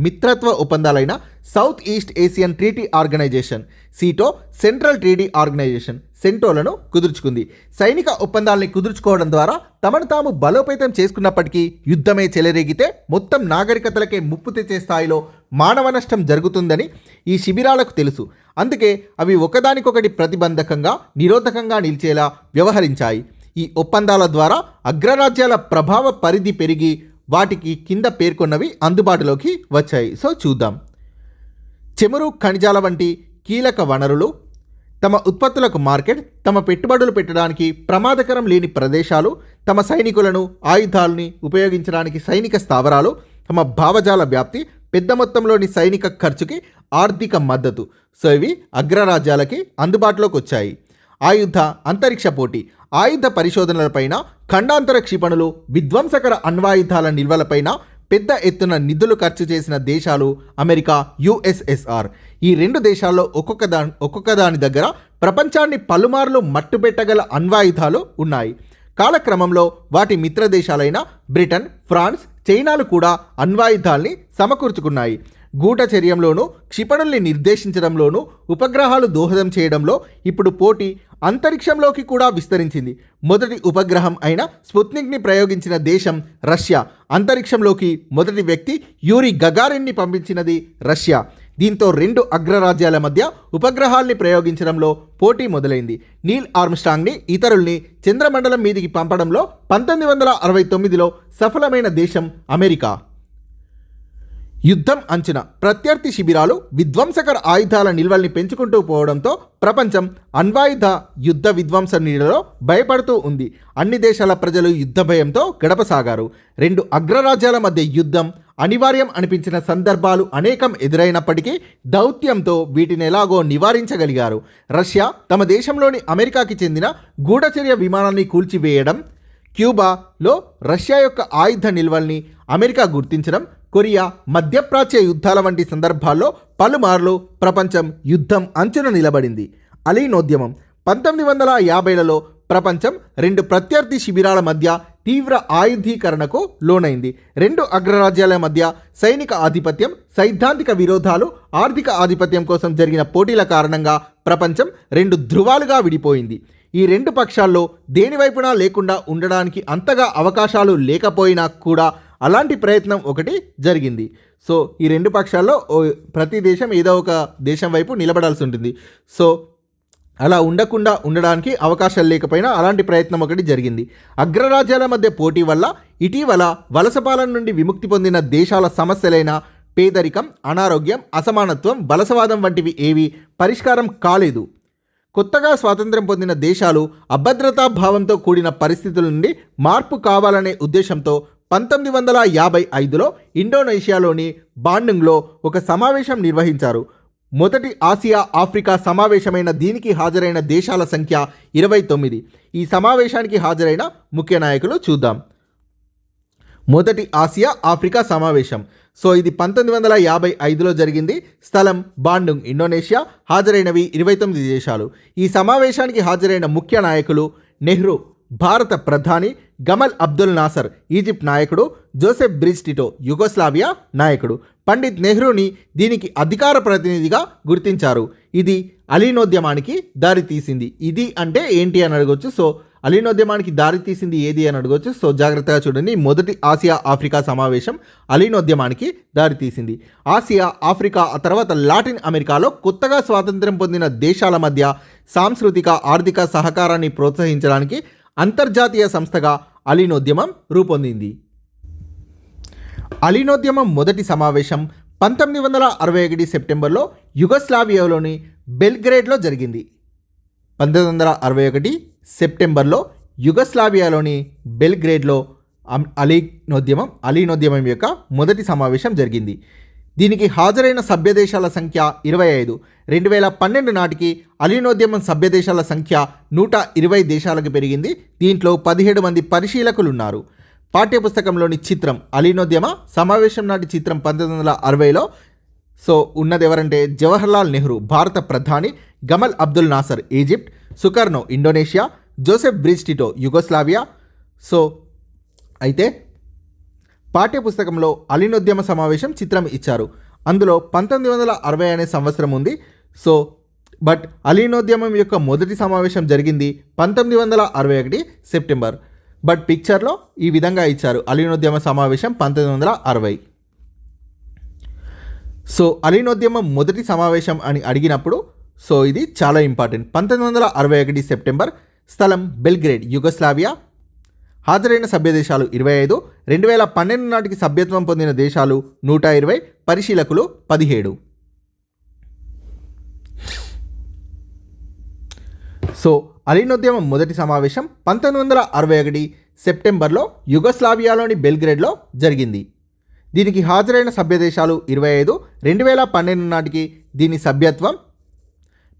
మిత్రత్వ ఒప్పందాలైన South East Asian Treaty Organization SEATO, Central Treaty Organization సెంటోలను కుదుర్చుకుంది. సైనిక ఒప్పందాలని కుదుర్చుకోవడం ద్వారా తమను తాము బలోపేతం చేసుకున్నప్పటికీ యుద్ధమే చెలరేగితే మొత్తం నాగరికతలకే ముప్పు తెచ్చే స్థాయిలో మానవ నష్టం జరుగుతుందని ఈ శిబిరాలకు తెలుసు. అందుకే అవి ఒకదానికొకటి ప్రతిబంధకంగా నిరోధకంగా నిలిచేలా వ్యవహరించాయి. ఈ ఒప్పందాల ద్వారా అగ్రరాజ్యాల ప్రభావ పరిధి పెరిగి వాటికి కింద పేర్కొన్నవి అందుబాటులోకి వచ్చాయి. సో చూద్దాం. చమురు, ఖనిజాల వంటి కీలక వనరులు, తమ ఉత్పత్తులకు మార్కెట్, తమ పెట్టుబడులు పెట్టడానికి ప్రమాదకరం లేని ప్రదేశాలు, తమ సైనికులను ఆయుధాలని ఉపయోగించడానికి సైనిక స్థావరాలు, తమ భావజాల వ్యాప్తి, పెద్ద మొత్తంలోని సైనిక ఖర్చుకి ఆర్థిక మద్దతు. సో ఇవి అగ్రరాజ్యాలకి అందుబాటులోకి వచ్చాయి. ఆయుధ అంతరిక్ష పోటీ, ఆయుధ పరిశోధనలపైన, ఖండాంతర క్షిపణులు, విధ్వంసకర అణ్వాయుధాల నిల్వలపైన పెద్ద ఎత్తున నిధులు ఖర్చు చేసిన దేశాలు అమెరికా, యుఎస్ఎస్ఆర్. ఈ రెండు దేశాల్లో ఒక్కొక్క దాని దగ్గర ప్రపంచాన్ని పలుమార్లు మట్టుబెట్టగల అణ్వాయుధాలు ఉన్నాయి. కాలక్రమంలో వాటి మిత్ర దేశాలైన బ్రిటన్, ఫ్రాన్స్, చైనాలు కూడా అణ్వాయుధాల్ని సమకూర్చుకున్నాయి. గూఢచర్యంలోనూ, క్షిపణుల్ని నిర్దేశించడంలోనూ, ఉపగ్రహాలు దోహదం చేయడంలో ఇప్పుడు పోటీ అంతరిక్షంలోకి కూడా విస్తరించింది. మొదటి ఉపగ్రహం అయిన స్పుత్నిక్ని ప్రయోగించిన దేశం రష్యా. అంతరిక్షంలోకి మొదటి వ్యక్తి యూరి గగారిన్ని పంపించినది రష్యా. దీంతో రెండు అగ్రరాజ్యాల మధ్య ఉపగ్రహాల్ని ప్రయోగించడంలో పోటీ మొదలైంది. నీల్ ఆర్మ్స్ట్రాంగ్ని, ఇతరుల్ని చంద్రమండలం మీదికి పంపడంలో 1969లో సఫలమైన దేశం అమెరికా. యుద్ధం అంచున ప్రత్యర్థి శిబిరాలు విధ్వంసకర ఆయుధాల నిల్వల్ని పెంచుకుంటూ పోవడంతో ప్రపంచం అణ్వాయుధ యుద్ధ విధ్వంస నీడలో భయపడుతూ ఉంది. అన్ని దేశాల ప్రజలు యుద్ధ భయంతో గడపసాగారు. రెండు అగ్రరాజ్యాల మధ్య యుద్ధం అనివార్యం అనిపించిన సందర్భాలు అనేకం ఎదురైనప్పటికీ దౌత్యంతో వీటిని ఎలాగో నివారించగలిగారు. రష్యా తమ దేశంలోని అమెరికాకి చెందిన గూఢచర్య విమానాన్ని కూల్చివేయడం, క్యూబాలో రష్యా యొక్క ఆయుధ నిల్వల్ని అమెరికా గుర్తించడం, కొరియా, మధ్యప్రాచ్య యుద్ధాల వంటి సందర్భాల్లో పలుమార్లు ప్రపంచం యుద్ధం అంచున నిలబడింది. అలీనోద్యమం 1950లలో ప్రపంచం రెండు ప్రత్యర్థి శిబిరాల మధ్య తీవ్ర ఆయుధీకరణకు లోనైంది. రెండు అగ్రరాజ్యాల మధ్య సైనిక ఆధిపత్యం, సైద్ధాంతిక విరోధాలు, ఆర్థిక ఆధిపత్యం కోసం జరిగిన పోటీల కారణంగా ప్రపంచం రెండు ధృవాలుగా విడిపోయింది. ఈ రెండు పక్షాల్లో దేనివైపునా లేకుండా ఉండడానికి అంతగా అవకాశాలు లేకపోయినా కూడా అలాంటి ప్రయత్నం ఒకటి జరిగింది. సో ఈ రెండు పక్షాల్లో ప్రతి దేశం ఏదో ఒక దేశం వైపు నిలబడాల్సి ఉంటుంది. సో అలా ఉండడానికి అవకాశాలు లేకపోయినా అలాంటి ప్రయత్నం ఒకటి జరిగింది. అగ్రరాజ్యాల మధ్య పోటీ వల్ల ఇటీవల వలస పాలన నుండి విముక్తి పొందిన దేశాల సమస్యలైన పేదరికం, అనారోగ్యం, అసమానత్వం, వలసవాదం వంటివి ఏవి పరిష్కారం కాలేదు. కొత్తగా స్వాతంత్ర్యం పొందిన దేశాలు అభద్రతా భావంతో కూడిన పరిస్థితుల నుండి మార్పు కావాలనే ఉద్దేశంతో 1955లో ఇండోనేషియాలోని బాండుంగ్లో ఒక సమావేశం నిర్వహించారు. మొదటి ఆసియా ఆఫ్రికా సమావేశమైన దీనికి హాజరైన దేశాల సంఖ్య 29. ఈ సమావేశానికి హాజరైన ముఖ్య నాయకులు చూద్దాం. మొదటి ఆసియా ఆఫ్రికా సమావేశం. సో ఇది 1955లో జరిగింది. స్థలం బాండుంగ్, ఇండోనేషియా. హాజరైనవి 29 దేశాలు. ఈ సమావేశానికి హాజరైన ముఖ్య నాయకులు నెహ్రూ భారత ప్రధాని, గమల్ అబ్దుల్ నాసర్ ఈజిప్ట్ నాయకుడు, జోసెఫ్ బ్రిజ్ టిటో యుగోస్లావియా నాయకుడు. పండిత్ నెహ్రూని దీనికి అధికార ప్రతినిధిగా గుర్తించారు. ఇది అలీనోద్యమానికి దారితీసింది. ఇది అంటే ఏంటి అని అడగొచ్చు. సో అలీనోద్యమానికి దారితీసింది ఏది అని అడగొచ్చు. సో జాగ్రత్తగా చూడండి. మొదటి ఆసియా ఆఫ్రికా సమావేశం అలీనోద్యమానికి దారితీసింది. ఆసియా, ఆఫ్రికా, ఆ తర్వాత లాటిన్ అమెరికాలో కొత్తగా స్వాతంత్ర్యం పొందిన దేశాల మధ్య సాంస్కృతిక, ఆర్థిక సహకారాన్ని ప్రోత్సహించడానికి అంతర్జాతీయ సంస్థగా అలీనోద్యమం రూపొందింది. అలీనోద్యమం మొదటి సమావేశం 1961 సెప్టెంబర్లో యుగోస్లావియాలోని బెల్గ్రేడ్లో జరిగింది. 1961 సెప్టెంబర్లో యుగోస్లావియాలోని బెల్గ్రేడ్లో అలీనోద్యమం యొక్క మొదటి సమావేశం జరిగింది. దీనికి హాజరైన సభ్యదేశాల సంఖ్య 25. 2012 నాటికి అలీనోద్యమం సభ్యదేశాల సంఖ్య 120 దేశాలకు పెరిగింది. దీంట్లో 17 మంది పరిశీలకులున్నారు. పాఠ్యపుస్తకంలోని చిత్రం అలీనోద్యమ సమావేశం నాటి చిత్రం 1960లో సో ఉన్నది ఎవరంటే జవహర్లాల్ నెహ్రూ భారత ప్రధాని, Gamal Abdul Nasser Egypt, Sukarno Indonesia, Joseph Broz Tito Yugoslavia. So అయితే పాఠ్యపుస్తకంలో అలీనోద్యమ సమావేశం చిత్రం ఇచ్చారు. అందులో 1960 అనే సంవత్సరం ఉంది. సో బట్ అలీనోద్యమం యొక్క మొదటి సమావేశం జరిగింది 1961 సెప్టెంబర్. బట్ పిక్చర్లో ఈ విధంగా ఇచ్చారు, అలీనోద్యమ సమావేశం 1960. సో అలీనోద్యమం మొదటి సమావేశం అని అడిగినప్పుడు సో ఇది చాలా ఇంపార్టెంట్. 1961 సెప్టెంబర్, స్థలం బెల్గ్రేడ్ యుగోస్లావియా, హాజరైన సభ్య దేశాలు 25, 2012 నాటికి సభ్యత్వం పొందిన దేశాలు 120, పరిశీలకులు 17. సో అలీనోద్యమం మొదటి సమావేశం 1961 సెప్టెంబర్లో యుగోస్లావియాలోని బెల్గ్రేడ్లో జరిగింది. దీనికి హాజరైన సభ్య దేశాలు 25, 2012 నాటికి దీని సభ్యత్వం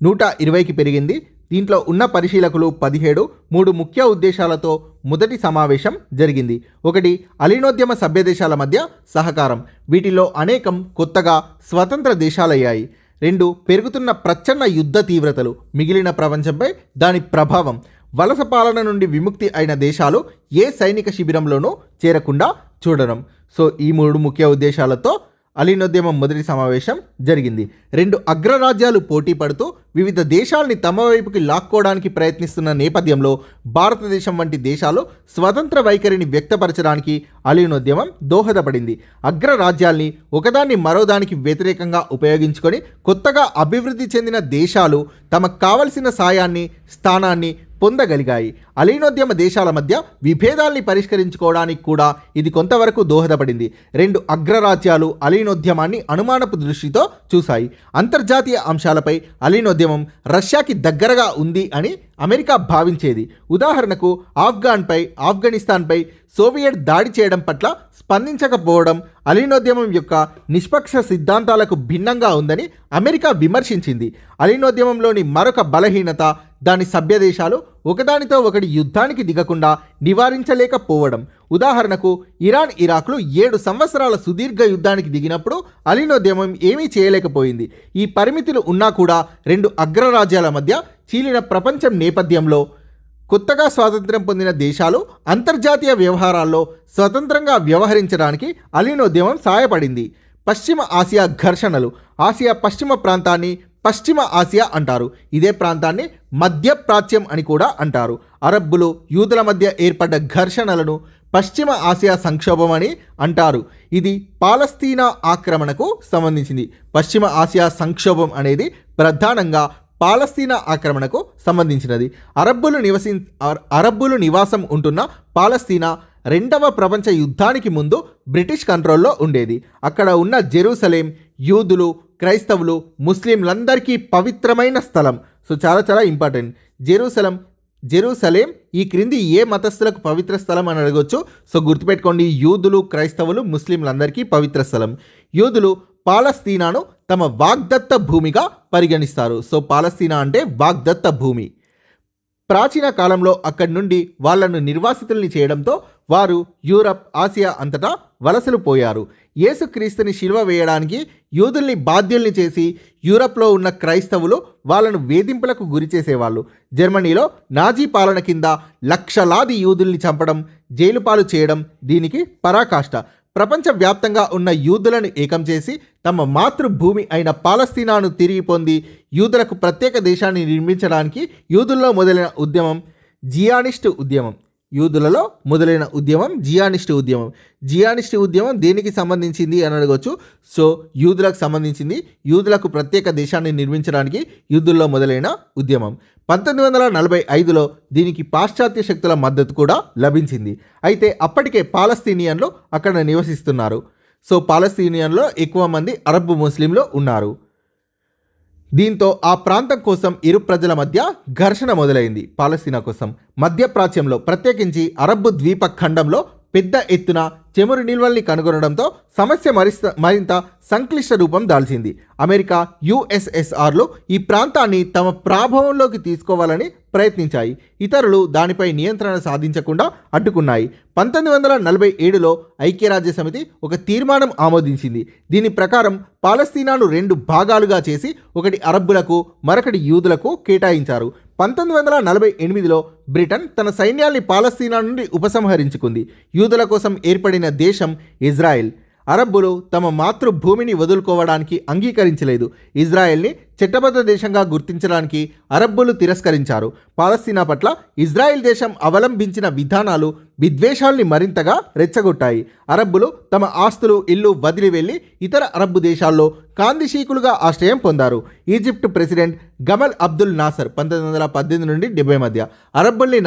120కి పెరిగింది. దీంట్లో ఉన్న పరిశీలకులు 17. 3 ముఖ్య ఉద్దేశాలతో మొదటి సమావేశం జరిగింది. 1. అలీనోద్యమ సభ్య దేశాల మధ్య సహకారం, వీటిలో అనేకం కొత్తగా స్వతంత్ర దేశాలయ్యాయి. 2. పెరుగుతున్న ప్రచ్ఛన్న యుద్ధ తీవ్రతలు, మిగిలిన ప్రపంచంపై దాని ప్రభావం, వలస పాలన నుండి విముక్తి అయిన దేశాలు ఏ సైనిక శిబిరంలోనూ చేరకుండా చూడడం. సో ఈ 3 ముఖ్య ఉద్దేశాలతో అలీనోద్యమం మొదటి సమావేశం జరిగింది. 2 అగ్రరాజ్యాలు పోటీ పడుతూ వివిధ దేశాల్ని తమ వైపుకి లాక్కోవడానికి ప్రయత్నిస్తున్న నేపథ్యంలో భారతదేశం వంటి దేశాలు స్వతంత్ర వైఖరిని వ్యక్తపరచడానికి అలీనోద్యమం దోహదపడింది. అగ్రరాజ్యాల్ని ఒకదాన్ని మరోదానికి వ్యతిరేకంగా ఉపయోగించుకొని కొత్తగా అభివృద్ధి చెందిన దేశాలు తమకు కావలసిన సాయాన్ని, స్థానాన్ని పొందగలిగాయి. అలీనోద్యమ దేశాల మధ్య విభేదాల్ని పరిష్కరించుకోవడానికి కూడా ఇది కొంతవరకు దోహదపడింది. 2 అగ్రరాజ్యాలు అలీనోద్యమాన్ని అనుమానపు దృష్టితో చూశాయి. అంతర్జాతీయ అంశాలపై అలీనోద్యమం రష్యాకి దగ్గరగా ఉంది అని అమెరికా భావించేది. ఉదాహరణకు ఆఫ్ఘనిస్తాన్పై సోవియట్ దాడి చేయడం పట్ల స్పందించకపోవడం అలీనోద్యమం యొక్క నిష్పక్ష సిద్ధాంతాలకు భిన్నంగా ఉందని అమెరికా విమర్శించింది. అలీనోద్యమంలోని మరొక బలహీనత దాని సభ్య దేశాలు ఒకదానితో ఒకటి యుద్ధానికి దిగకుండా నివారించలేకపోవడం. ఉదాహరణకు ఇరాన్, ఇరాక్లు 7 సంవత్సరాల సుదీర్ఘ యుద్ధానికి దిగినప్పుడు అలీనోద్యమం ఏమీ చేయలేకపోయింది. ఈ పరిమితులు ఉన్నా కూడా 2 అగ్రరాజ్యాల మధ్య చీలిన ప్రపంచం నేపథ్యంలో కొత్తగా స్వాతంత్ర్యం పొందిన దేశాలు అంతర్జాతీయ వ్యవహారాల్లో స్వతంత్రంగా వ్యవహరించడానికి అలీనోద్యమం సహాయపడింది. పశ్చిమ ఆసియా ఘర్షణలు, ఆసియా పశ్చిమ ప్రాంతాన్ని పశ్చిమ ఆసియా అంటారు. ఇదే ప్రాంతాన్ని మధ్యప్రాచ్యం అని కూడా అంటారు. అరబ్బులు, యూదుల మధ్య ఏర్పడ్డ ఘర్షణలను పశ్చిమ ఆసియా సంక్షోభం అని అంటారు. ఇది పాలస్తీనా ఆక్రమణకు సంబంధించింది. పశ్చిమ ఆసియా సంక్షోభం అనేది ప్రధానంగా పాలస్తీనా ఆక్రమణకు సంబంధించినది. అరబ్బులు నివాసం ఉంటున్న పాలస్తీనా 2వ ప్రపంచ యుద్ధానికి ముందు బ్రిటిష్ కంట్రోల్లో ఉండేది. అక్కడ ఉన్న జెరూసలేం యూదులు, క్రైస్తవులు, ముస్లింలందరికీ పవిత్రమైన స్థలం. సో చాలా ఇంపార్టెంట్. జెరూసలేం ఈ క్రింది ఏ మతస్థులకు పవిత్ర స్థలం అని అడగొచ్చు. సో గుర్తుపెట్టుకోండి, యూదులు, క్రైస్తవులు, ముస్లింలందరికీ పవిత్ర స్థలం. యూదులు పాలస్తీనాను తమ వాగ్దత్త భూమిగా పరిగణిస్తారు. సో పాలస్తీనా అంటే వాగ్దత్త భూమి. ప్రాచీన కాలంలో అక్కడి నుండి వాళ్లను నిర్వాసితుల్ని చేయడంతో వారు యూరప్, ఆసియా అంతటా వలసలు పోయారు. యేసుక్రీస్తుని శిలువ వేయడానికి యూదుల్ని బాధ్యుల్ని చేసి యూరప్లో ఉన్న క్రైస్తవులు వాళ్ళను వేధింపులకు గురి చేసేవాళ్ళు. జర్మనీలో నాజీ పాలన కింద లక్షలాది యూదుల్ని చంపడం, జైలుపాలు చేయడం దీనికి పరాకాష్ట. ప్రపంచవ్యాప్తంగా ఉన్న యూదులను ఏకం చేసి తమ మాతృభూమి అయిన పాలస్తీనాను తిరిగి పొంది యూదులకు ప్రత్యేక దేశాన్ని నిర్మించడానికి యూదుల్లో మొదలైన ఉద్యమం జియానిస్ట్ ఉద్యమం. యూదులలో మొదలైన ఉద్యమం జియానిస్ట్ ఉద్యమం దేనికి సంబంధించింది అని అడగవచ్చు. సో యూదులకు సంబంధించింది. యూదులకు ప్రత్యేక దేశాన్ని నిర్మించడానికి యూదుల్లో మొదలైన ఉద్యమం. 1945లో దీనికి పాశ్చాత్య శక్తుల మద్దతు కూడా లభించింది. అయితే అప్పటికే పాలస్తీనియన్లు అక్కడ నివసిస్తున్నారు. సో పాలస్తీనియన్లో ఎక్కువ మంది అరబ్ ముస్లింలు ఉన్నారు. దీంతో ఆ ప్రాంతం కోసం ఇరు ప్రజల మధ్య ఘర్షణ మొదలైంది. పాలస్తీనా కోసం మధ్యప్రాచ్యంలో, ప్రత్యేకించి అరబ్ ద్వీప ఖండంలో పెద్ద ఎత్తున చమురు నిల్వల్ని కనుగొనడంతో సమస్య మరింత సంక్లిష్ట రూపం దాల్చింది. అమెరికా, యుఎస్ఎస్ఆర్లు ఈ ప్రాంతాన్ని తమ ప్రాభవంలోకి తీసుకోవాలని ప్రయత్నించాయి. ఇతరులు దానిపై నియంత్రణ సాధించకుండా అడ్డుకున్నాయి. 1947లో ఐక్యరాజ్య సమితి ఒక తీర్మానం ఆమోదించింది. దీని ప్రకారం పాలస్తీనాను 2 భాగాలుగా చేసి ఒకటి అరబ్బులకు, మరొకటి యూదులకు కేటాయించారు. 1948లో బ్రిటన్ తన సైన్యాల్ని పాలస్తీనా నుండి ఉపసంహరించుకుంది. యూదుల కోసం ఏర్పడిన దేశం ఇజ్రాయెల్. అరబ్బులు తమ మాతృభూమిని వదులుకోవడానికి అంగీకరించలేదు. ఇజ్రాయెల్ని చట్టబద్ధ దేశంగా గుర్తించడానికి అరబ్బులు తిరస్కరించారు. పాలస్తీనా పట్ల ఇజ్రాయెల్ దేశం అవలంబించిన విధానాలు విద్వేషాల్ని మరింతగా రెచ్చగొట్టాయి. అరబ్బులు తమ ఆస్తులు, ఇల్లు వదిలి వెళ్ళి ఇతర అరబ్బు దేశాల్లో కాందిశీకులుగా ఆశ్రయం పొందారు. ఈజిప్ట్ ప్రెసిడెంట్ గమల్ అబ్దుల్ నాసర్ 1918 నుండి 70 మధ్య అరబ్బుల్ని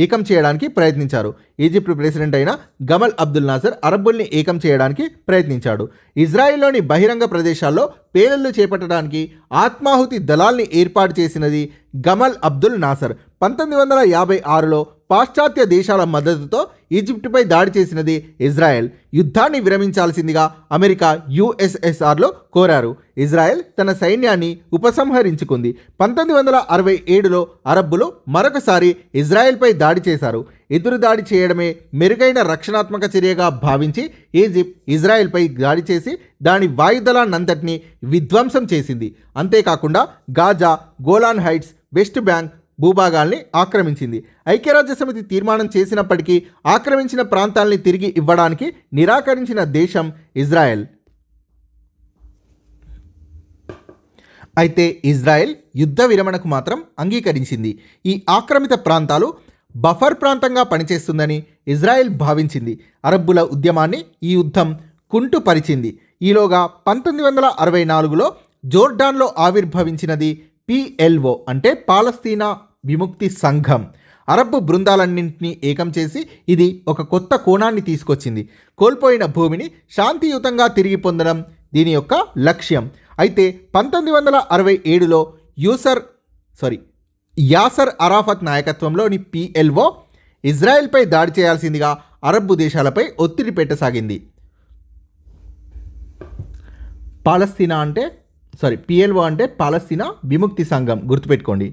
ఏకం చేయడానికి ప్రయత్నించారు. ఈజిప్ట్ ప్రెసిడెంట్ అయిన గమల్ అబ్దుల్ నాసర్ అరబ్బుల్ని ఏకం చేయడానికి ప్రయత్నించాడు. ఇజ్రాయెల్లోని బహిరంగ ప్రదేశాల్లో పేలుళ్లు చేపట్టడానికి ఆత్మాహుతి దళాల్ని ఏర్పాటు చేసినది గమల్ అబ్దుల్ నాసర్. 1956లో పాశ్చాత్య దేశాల మద్దతుతో ఈజిప్టుపై దాడి చేసినది ఇజ్రాయెల్. యుద్ధాన్ని విరమించాల్సిందిగా అమెరికా, యుఎస్ఎస్ఆర్లో కోరారు. ఇజ్రాయెల్ తన సైన్యాన్ని ఉపసంహరించుకుంది. 1967లో అరబ్బులు మరొకసారి ఇజ్రాయెల్పై దాడి చేశారు. ఎదురు దాడి చేయడమే మెరుగైన రక్షణాత్మక చర్యగా భావించి ఈజిప్ట్ ఇజ్రాయెల్పై దాడి చేసి దాని వాయుదళాన్నంతటినీ విధ్వంసం చేసింది. అంతేకాకుండా Gaza, Golan Heights, West Bank భూభాగాల్ని ఆక్రమించింది. ఐక్యరాజ్య సమితి తీర్మానం చేసినప్పటికీ ఆక్రమించిన ప్రాంతాల్ని తిరిగి ఇవ్వడానికి నిరాకరించిన దేశం ఇజ్రాయెల్. అయితే ఇజ్రాయెల్ యుద్ధ విరమణకు మాత్రం అంగీకరించింది. ఈ ఆక్రమిత ప్రాంతాలు బఫర్ ప్రాంతంగా పనిచేస్తుందని ఇజ్రాయెల్ భావించింది. అరబ్బుల ఉద్యమాన్ని ఈ యుద్ధం కుంటుపరిచింది. ఈలోగా 1964లో జోర్డాన్లో ఆవిర్భవించినది PLO అంటే పాలస్తీనా విముక్తి సంఘం. అరబ్బు బృందాలన్నింటినీ ఏకం చేసి ఇది ఒక కొత్త కోణాన్ని తీసుకొచ్చింది. కోల్పోయిన భూమిని శాంతియుతంగా తిరిగి పొందడం దీని యొక్క లక్ష్యం. అయితే 1967లో యాసర్ అరాఫత్ నాయకత్వంలోని PLO ఇజ్రాయెల్పై దాడి చేయాల్సిందిగా అరబ్బు దేశాలపై ఒత్తిడి పెట్టసాగింది. PLO అంటే పాలస్తీనా విముక్తి సంఘం, గుర్తుపెట్టుకోండి.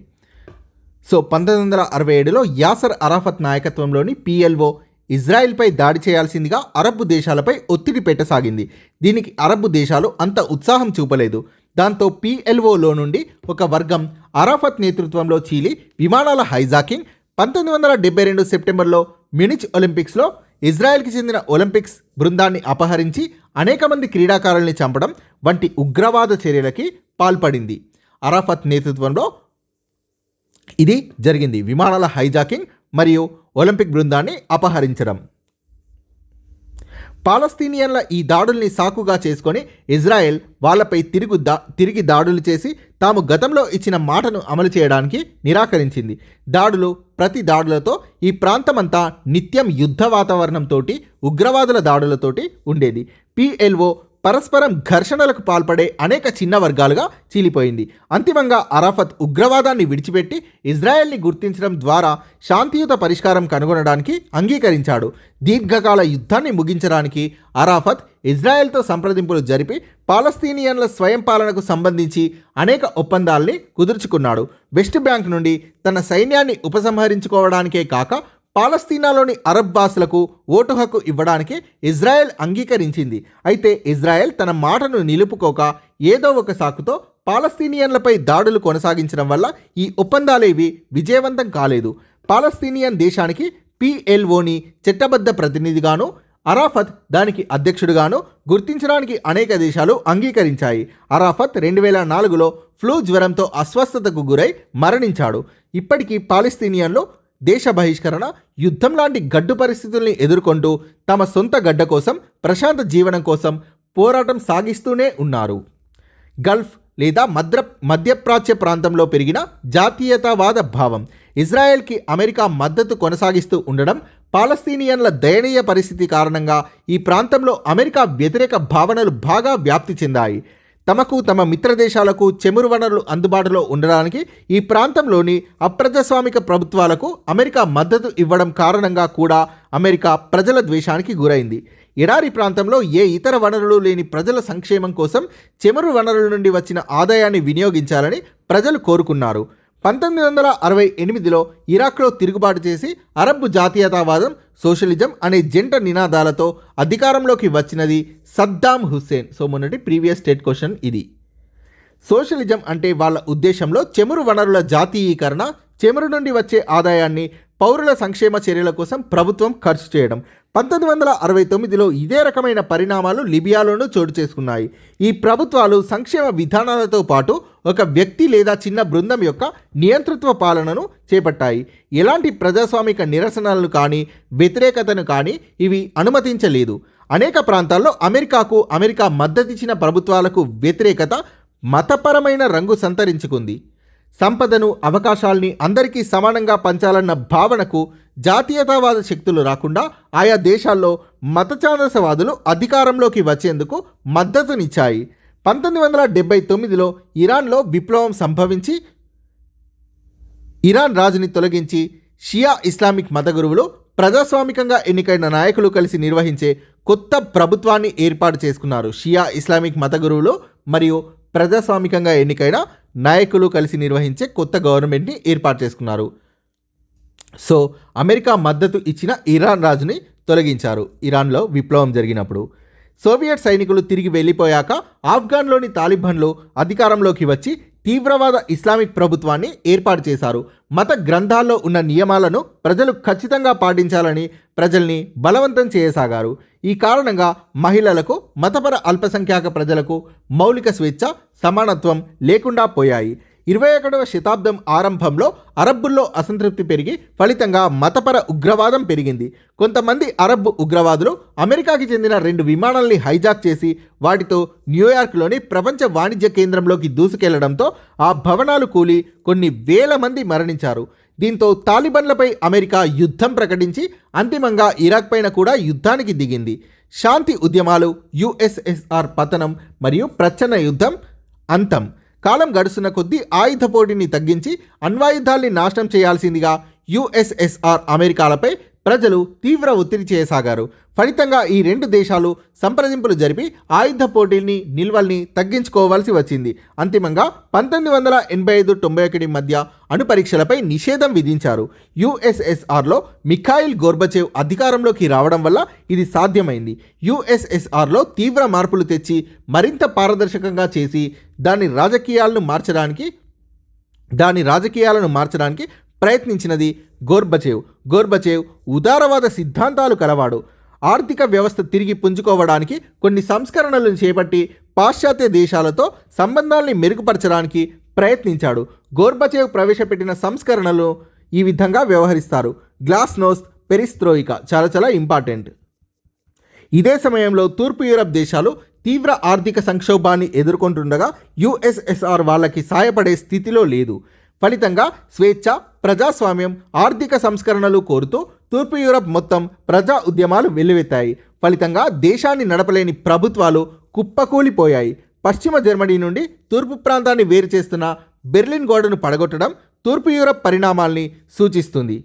1967లో యాసర్ అరాఫత్ నాయకత్వంలోని PLO ఇజ్రాయెల్పై దాడి చేయాల్సిందిగా అరబ్బు దేశాలపై ఒత్తిడి పెట్టసాగింది. దీనికి అరబ్బు దేశాలు అంత ఉత్సాహం చూపలేదు. దాంతో PLOలో నుండి ఒక వర్గం అరాఫత్ నేతృత్వంలో చీలి విమానాల హైజాకింగ్, 1972 సెప్టెంబర్లో మ్యూనిచ్ ఒలింపిక్స్లో ఇజ్రాయెల్కి చెందిన ఒలింపిక్స్ బృందాన్ని అపహరించి అనేక మంది క్రీడాకారుల్ని చంపడం వంటి ఉగ్రవాద చర్యలకి పాల్పడింది. అరాఫత్ నేతృత్వంలో ఇది జరిగింది. విమానాల హైజాకింగ్ మరియు ఒలింపిక్ బృందాన్ని అపహరించడం. పాలస్తీనియన్ల ఈ దాడుల్ని సాకుగా చేసుకొని ఇజ్రాయెల్ వాళ్ళపై తిరిగి దాడులు చేసి తాము గతంలో ఇచ్చిన మాటను అమలు చేయడానికి నిరాకరించింది. ప్రతి దాడులతో ఈ ప్రాంతమంతా నిత్యం యుద్ధ వాతావరణంతో, ఉగ్రవాదుల దాడులతోటి ఉండేది. PLO పరస్పరం ఘర్షణలకు పాల్పడే అనేక చిన్న వర్గాలుగా చీలిపోయింది. అంతిమంగా అరాఫత్ ఉగ్రవాదాన్ని విడిచిపెట్టి ఇజ్రాయెల్ని గుర్తించడం ద్వారా శాంతియుత పరిష్కారం కనుగొనడానికి అంగీకరించాడు. దీర్ఘకాల యుద్ధాన్ని ముగించడానికి అరాఫత్ ఇజ్రాయెల్తో సంప్రదింపులు జరిపి పాలస్తీనియన్ల స్వయం పాలనకు సంబంధించి అనేక ఒప్పందాల్ని కుదుర్చుకున్నాడు. వెస్ట్ బ్యాంక్ నుండి తన సైన్యాన్ని ఉపసంహరించుకోవడానికే కాక పాలస్తీనాలోని అరబ్ భాషలకు ఓటు హక్కు ఇవ్వడానికి ఇజ్రాయెల్ అంగీకరించింది. అయితే ఇజ్రాయెల్ తన మాటను నిలుపుకోక ఏదో ఒక సాకుతో పాలస్తీనియన్లపై దాడులు కొనసాగించడం వల్ల ఈ ఒప్పందాలేవి విజయవంతం కాలేదు. పాలస్తీనియన్ దేశానికి PLOని చట్టబద్ధ ప్రతినిధిగాను, అరాఫత్ దానికి అధ్యక్షుడిగాను గుర్తించడానికి అనేక దేశాలు అంగీకరించాయి. అరాఫత్ 2004లో ఫ్లూ జ్వరంతో అస్వస్థతకు గురై మరణించాడు. ఇప్పటికీ పాలస్తీనియన్లు దేశ బహిష్కరణ, యుద్ధం లాంటి గడ్డు పరిస్థితుల్ని ఎదుర్కొంటూ తమ సొంత గడ్డ కోసం, ప్రశాంత జీవనం కోసం పోరాటం సాగిస్తూనే ఉన్నారు. గల్ఫ్ లేదా మధ్యప్రాచ్య ప్రాంతంలో పెరిగిన జాతీయతావాద భావం, ఇజ్రాయెల్కి అమెరికా మద్దతు కొనసాగిస్తూ ఉండడం, పాలస్తీనియన్ల దయనీయ పరిస్థితి కారణంగా ఈ ప్రాంతంలో అమెరికా వ్యతిరేక భావనలు బాగా వ్యాప్తి చెందాయి. తమకు తమ మిత్ర దేశాలకు చమురు వనరులు అందుబాటులో ఉండడానికి ఈ ప్రాంతంలోని అప్రజాస్వామిక ప్రభుత్వాలకు అమెరికా మద్దతు ఇవ్వడం కారణంగా కూడా అమెరికా ప్రజల ద్వేషానికి గురైంది. ఎడారి ప్రాంతంలో ఏ ఇతర వనరులు లేని ప్రజల సంక్షేమం కోసం చమురు వనరుల నుండి వచ్చిన ఆదాయాన్ని వినియోగించాలని ప్రజలు కోరుకున్నారు. 1968లో ఇరాక్లో తిరుగుబాటు చేసి అరబ్ జాతీయతావాదం, సోషలిజం అనే జంట నినాదాలతో అధికారంలోకి వచ్చినది సద్దాం హుస్సేన్. సో మొన్నటి ప్రీవియస్ స్టేట్ క్వశ్చన్ ఇది. సోషలిజం అంటే వాళ్ళ ఉద్దేశంలో చమురు వనరుల జాతీయీకరణ, చమురు నుండి వచ్చే ఆదాయాన్ని పౌరుల సంక్షేమ చర్యల కోసం ప్రభుత్వం ఖర్చు చేయడం. 1969లో ఇదే రకమైన పరిణామాలు లిబియాలోనూ చోటు చేసుకున్నాయి. ఈ ప్రభుత్వాలు సంక్షేమ విధానాలతో పాటు ఒక వ్యక్తి లేదా చిన్న బృందం యొక్క నియంతృత్వ పాలనను చేపట్టాయి. ఎలాంటి ప్రజాస్వామిక నిరసనలను కానీ వ్యతిరేకతను కానీ ఇవి అనుమతించలేదు. అనేక ప్రాంతాల్లో అమెరికా మద్దతిచ్చిన ప్రభుత్వాలకు వ్యతిరేకత మతపరమైన రంగు సంతరించుకుంది. సంపదను, అవకాశాల్ని అందరికీ సమానంగా పంచాలన్న భావనకు జాతీయతావాద శక్తులు రాకుండా ఆయా దేశాల్లో మతఛాందసవాదులు అధికారంలోకి వచ్చేందుకు మద్దతునిచ్చాయి. 1979లో ఇరాన్లో విప్లవం సంభవించి ఇరాన్ రాజుని తొలగించి షియా ఇస్లామిక్ మత గురువులు ప్రజాస్వామికంగా ఎన్నికైన నాయకులు కలిసి నిర్వహించే కొత్త ప్రభుత్వాన్ని ఏర్పాటు చేసుకున్నారు. షియా ఇస్లామిక్ మత గురువులు మరియు ప్రజాస్వామికంగా ఎన్నికైన నాయకులు కలిసి నిర్వహించే కొత్త గవర్నమెంట్ని ఏర్పాటు చేసుకున్నారు. సో అమెరికా మద్దతు ఇచ్చిన ఇరాన్ రాజుని తొలగించారు ఇరాన్లో విప్లవం జరిగినప్పుడు. సోవియట్ సైనికులు తిరిగి వెళ్ళిపోయాక ఆఫ్ఘన్లోని తాలిబాన్లు అధికారంలోకి వచ్చి తీవ్రవాద ఇస్లామిక్ ప్రభుత్వాన్ని ఏర్పాటు చేశారు. మత గ్రంథాల్లో ఉన్న నియమాలను ప్రజలు ఖచ్చితంగా పాటించాలని ప్రజల్ని బలవంతం చేయసాగారు. ఈ కారణంగా మహిళలకు, మతపర అల్పసంఖ్యాక ప్రజలకు మౌలిక స్వేచ్ఛ, సమానత్వం లేకుండా పోయాయి. 21వ శతాబ్దం ఆరంభంలో అరబ్బుల్లో అసంతృప్తి పెరిగి ఫలితంగా మతపర ఉగ్రవాదం పెరిగింది. కొంతమంది అరబ్ ఉగ్రవాదులు అమెరికాకి చెందిన 2 విమానాల్ని హైజాక్ చేసి వాటితో న్యూయార్క్లోని ప్రపంచ వాణిజ్య కేంద్రంలోకి దూసుకెళ్లడంతో ఆ భవనాలు కూలి కొన్ని వేల మంది మరణించారు. దీంతో తాలిబాన్లపై అమెరికా యుద్ధం ప్రకటించి అంతిమంగా ఇరాక్ పైన కూడా యుద్ధానికి దిగింది. శాంతి ఉద్యమాలు, యుఎస్ఎస్ఆర్ పతనం మరియు ప్రచ్ఛన్న యుద్ధం అంతం. కాలం గడుస్తున్న కొద్దీ ఆయుధ పోటీని తగ్గించి అణ్వాయుధాల్ని నాశనం చేయాల్సిందిగా యుఎస్ఎస్ఆర్ అమెరికాలపై ప్రజలు తీవ్ర ఒత్తిడి చేయసాగారు. ఫలితంగా ఈ 2 దేశాలు సంప్రదింపులు జరిపి ఆయుధ పోటీల్ని, నిల్వల్ని తగ్గించుకోవాల్సి వచ్చింది. అంతిమంగా 1985-91 మధ్య అణు పరీక్షలపై నిషేధం విధించారు. యుఎస్ఎస్ఆర్లో మిఖాయిల్ గోర్బచేవ్ అధికారంలోకి రావడం వల్ల ఇది సాధ్యమైంది. యుఎస్ఎస్ఆర్లో తీవ్ర మార్పులు తెచ్చి మరింత పారదర్శకంగా చేసి దాని రాజకీయాలను మార్చడానికి ప్రయత్నించినది గోర్బచేవ్ ఉదారవాద సిద్ధాంతాలు కలవాడు. ఆర్థిక వ్యవస్థ తిరిగి పుంజుకోవడానికి కొన్ని సంస్కరణలను చేపట్టి పాశ్చాత్య దేశాలతో సంబంధాల్ని మెరుగుపరచడానికి ప్రయత్నించాడు. గోర్బచేవ్ ప్రవేశపెట్టిన సంస్కరణలు ఈ విధంగా వ్యవహరిస్తారు. గ్లాస్నోస్ట్, పెరిస్ట్రోయికా చాలా ఇంపార్టెంట్. ఇదే సమయంలో తూర్పు యూరప్ దేశాలు తీవ్ర ఆర్థిక సంక్షోభాన్ని ఎదుర్కొంటుండగా యుఎస్ఎస్ఆర్ వాళ్ళకి సాయపడే స్థితిలో లేదు. ఫలితంగా స్వేచ్ఛ, ప్రజాస్వామ్యం, ఆర్థిక సంస్కరణలు కోరుతూ తూర్పు యూరప్ మొత్తం ప్రజా ఉద్యమాలు వెల్లువెత్తాయి. ఫలితంగా దేశాన్ని నడపలేని ప్రభుత్వాలు కుప్పకూలిపోయాయి. పశ్చిమ జర్మనీ నుండి తూర్పు ప్రాంతాన్ని వేరు చేస్తున్న బెర్లిన్ గోడను పడగొట్టడం తూర్పు యూరప్ పరిణామాల్ని సూచిస్తుంది.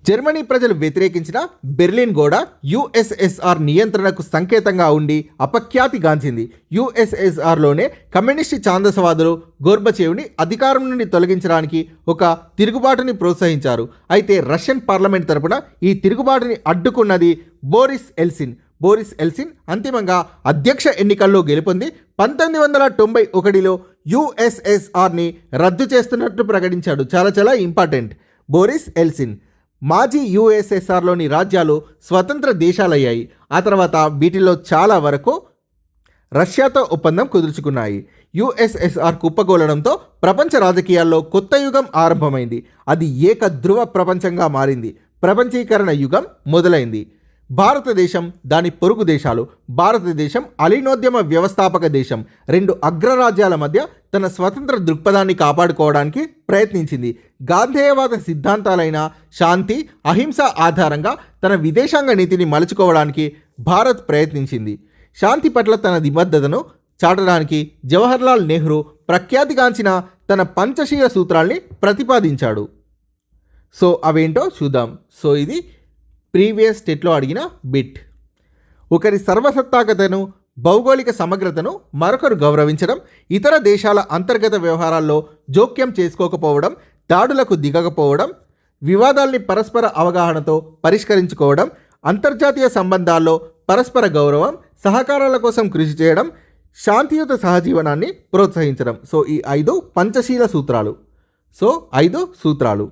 జర్మనీ ప్రజలు వ్యతిరేకించిన బెర్లిన్ గోడ యుఎస్ఎస్ఆర్ నియంత్రణకు సంకేతంగా ఉండి అపఖ్యాతిగాంచింది. యుఎస్ఎస్ఆర్లోనే కమ్యూనిస్టు ఛాందసవాదులు గోర్బచేవ్ని అధికారం నుండి తొలగించడానికి ఒక తిరుగుబాటుని ప్రోత్సహించారు. అయితే రష్యన్ పార్లమెంట్ తరపున ఈ తిరుగుబాటుని అడ్డుకున్నది బోరిస్ ఎల్సిన్ అంతిమంగా అధ్యక్ష ఎన్నికల్లో గెలుపొంది 1991లో యుఎస్ఎస్ఆర్ని రద్దు చేస్తున్నట్టు ప్రకటించాడు. చాలా ఇంపార్టెంట్. Boris Yeltsin. మాజీ యుఎస్ఎస్ఆర్లోని రాజ్యాలు స్వతంత్ర దేశాలయ్యాయి. ఆ తర్వాత వీటిలో చాలా వరకు రష్యాతో ఒప్పందం కుదుర్చుకున్నాయి. యుఎస్ఎస్ఆర్ కుప్పగోలడంతో ప్రపంచ రాజకీయాల్లో కొత్త యుగం ఆరంభమైంది. అది ఏకధ్రువ ప్రపంచంగా మారింది. ప్రపంచీకరణ యుగం మొదలైంది. భారతదేశం, దాని పొరుగు దేశాలు. భారతదేశం అలీనోద్యమ వ్యవస్థాపక దేశం. 2 అగ్రరాజ్యాల మధ్య తన స్వతంత్ర దృక్పథాన్ని కాపాడుకోవడానికి ప్రయత్నించింది. గాంధేయవాద సిద్ధాంతాలైన శాంతి, అహింస ఆధారంగా తన విదేశాంగ నీతిని మలుచుకోవడానికి భారత్ ప్రయత్నించింది. శాంతి పట్ల తన నిబద్ధతను చాటడానికి జవహర్లాల్ నెహ్రూ ప్రఖ్యాతిగాంచిన తన పంచశీల సూత్రాల్ని ప్రతిపాదించాడు. సో అవేంటో చూద్దాం. సో ఇది ప్రీవియస్ స్టేట్లో అడిగిన బిట్. ఒకరి సర్వసత్తాకతను, భౌగోళిక సమగ్రతను మరొకరు గౌరవించడం, ఇతర దేశాల అంతర్గత వ్యవహారాల్లో జోక్యం చేసుకోకపోవడం, దాడులకు దిగకపోవడం, వివాదాల్ని పరస్పర అవగాహనతో పరిష్కరించుకోవడం, అంతర్జాతీయ సంబంధాల్లో పరస్పర గౌరవం, సహకారాల కోసం కృషి చేయడం, శాంతియుత సహజీవనాన్ని ప్రోత్సహించడం. సో ఈ 5 పంచశీల సూత్రాలు. సో 5 సూత్రాలు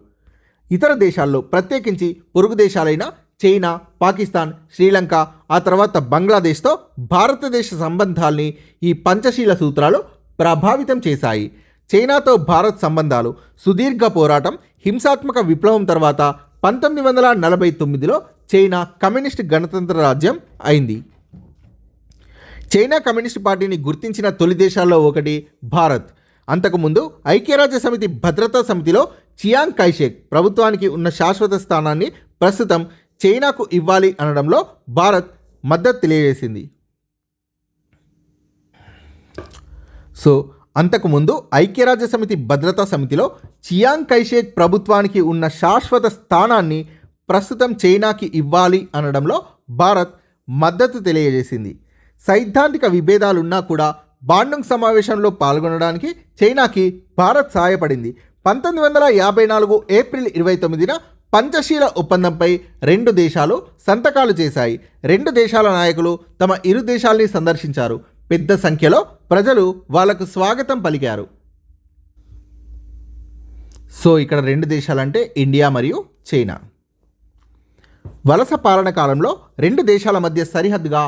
ఇతర దేశాల్లో, ప్రత్యేకించి పొరుగు దేశాలైన చైనా, పాకిస్తాన్, శ్రీలంక, ఆ తర్వాత బంగ్లాదేశ్తో భారతదేశ సంబంధాల్ని ఈ పంచశీల సూత్రాలు ప్రభావితం చేశాయి. చైనాతో భారత్ సంబంధాలు సుదీర్ఘ పోరాటం, హింసాత్మక విప్లవం తర్వాత 1949లో చైనా కమ్యూనిస్ట్ గణతంత్ర రాజ్యం అయింది. చైనా కమ్యూనిస్ట్ పార్టీని గుర్తించిన తొలి దేశాల్లో ఒకటి భారత్. అంతకుముందు ఐక్యరాజ్య సమితి భద్రతా సమితిలో చియాంగ్ కైషెక్ ప్రభుత్వానికి ఉన్న శాశ్వత స్థానాన్ని ప్రస్తుతం చైనాకు ఇవ్వాలి అనడంలో భారత్ మద్దతు తెలియజేసింది. సో అంతకుముందు ఐక్యరాజ్య సమితి భద్రతా సమితిలో చియాంగ్ కైషెక్ ప్రభుత్వానికి ఉన్న శాశ్వత స్థానాన్ని ప్రస్తుతం చైనాకి ఇవ్వాలి అనడంలో భారత్ మద్దతు తెలియజేసింది. సైద్ధాంతిక విభేదాలున్నా కూడా బాండుంగ్ సమావేశంలో పాల్గొనడానికి చైనాకి భారత్ సహాయపడింది. 1954 ఏప్రిల్ 29న పంచశీల ఒప్పందంపై 2 దేశాలు సంతకాలు చేశాయి. 2 దేశాల నాయకులు తమ ఇరు దేశాల్ని సందర్శించారు. పెద్ద సంఖ్యలో ప్రజలు వాళ్లకు స్వాగతం పలికారు. సో ఇక్కడ 2 దేశాలంటే ఇండియా మరియు చైనా. వలస పాలన కాలంలో 2 దేశాల మధ్య సరిహద్దుగా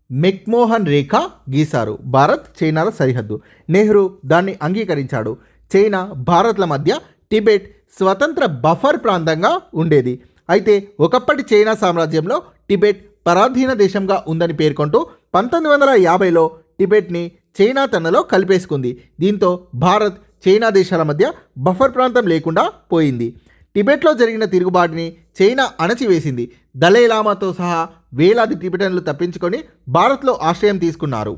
మెక్మోహన్ రేఖ గీశారు. భారత్ చైనాల సరిహద్దు. నెహ్రూ దాన్ని అంగీకరించాడు. చైనా, భారత్ల మధ్య టిబెట్ స్వతంత్ర బఫర్ ప్రాంతంగా ఉండేది. అయితే ఒకప్పటి చైనా సామ్రాజ్యంలో టిబెట్ పరాధీన దేశంగా ఉందని పేర్కొంటూ 1950లో టిబెట్ని చైనా తనలో కలిపేసుకుంది. దీంతో భారత్, చైనా దేశాల మధ్య బఫర్ ప్రాంతం లేకుండా పోయింది. టిబెట్లో జరిగిన తిరుగుబాటుని చైనా అణచివేసింది. దలైలామాతో సహా వేలాది టిబెటన్లు తప్పించుకొని భారత్లో ఆశ్రయం తీసుకున్నారు.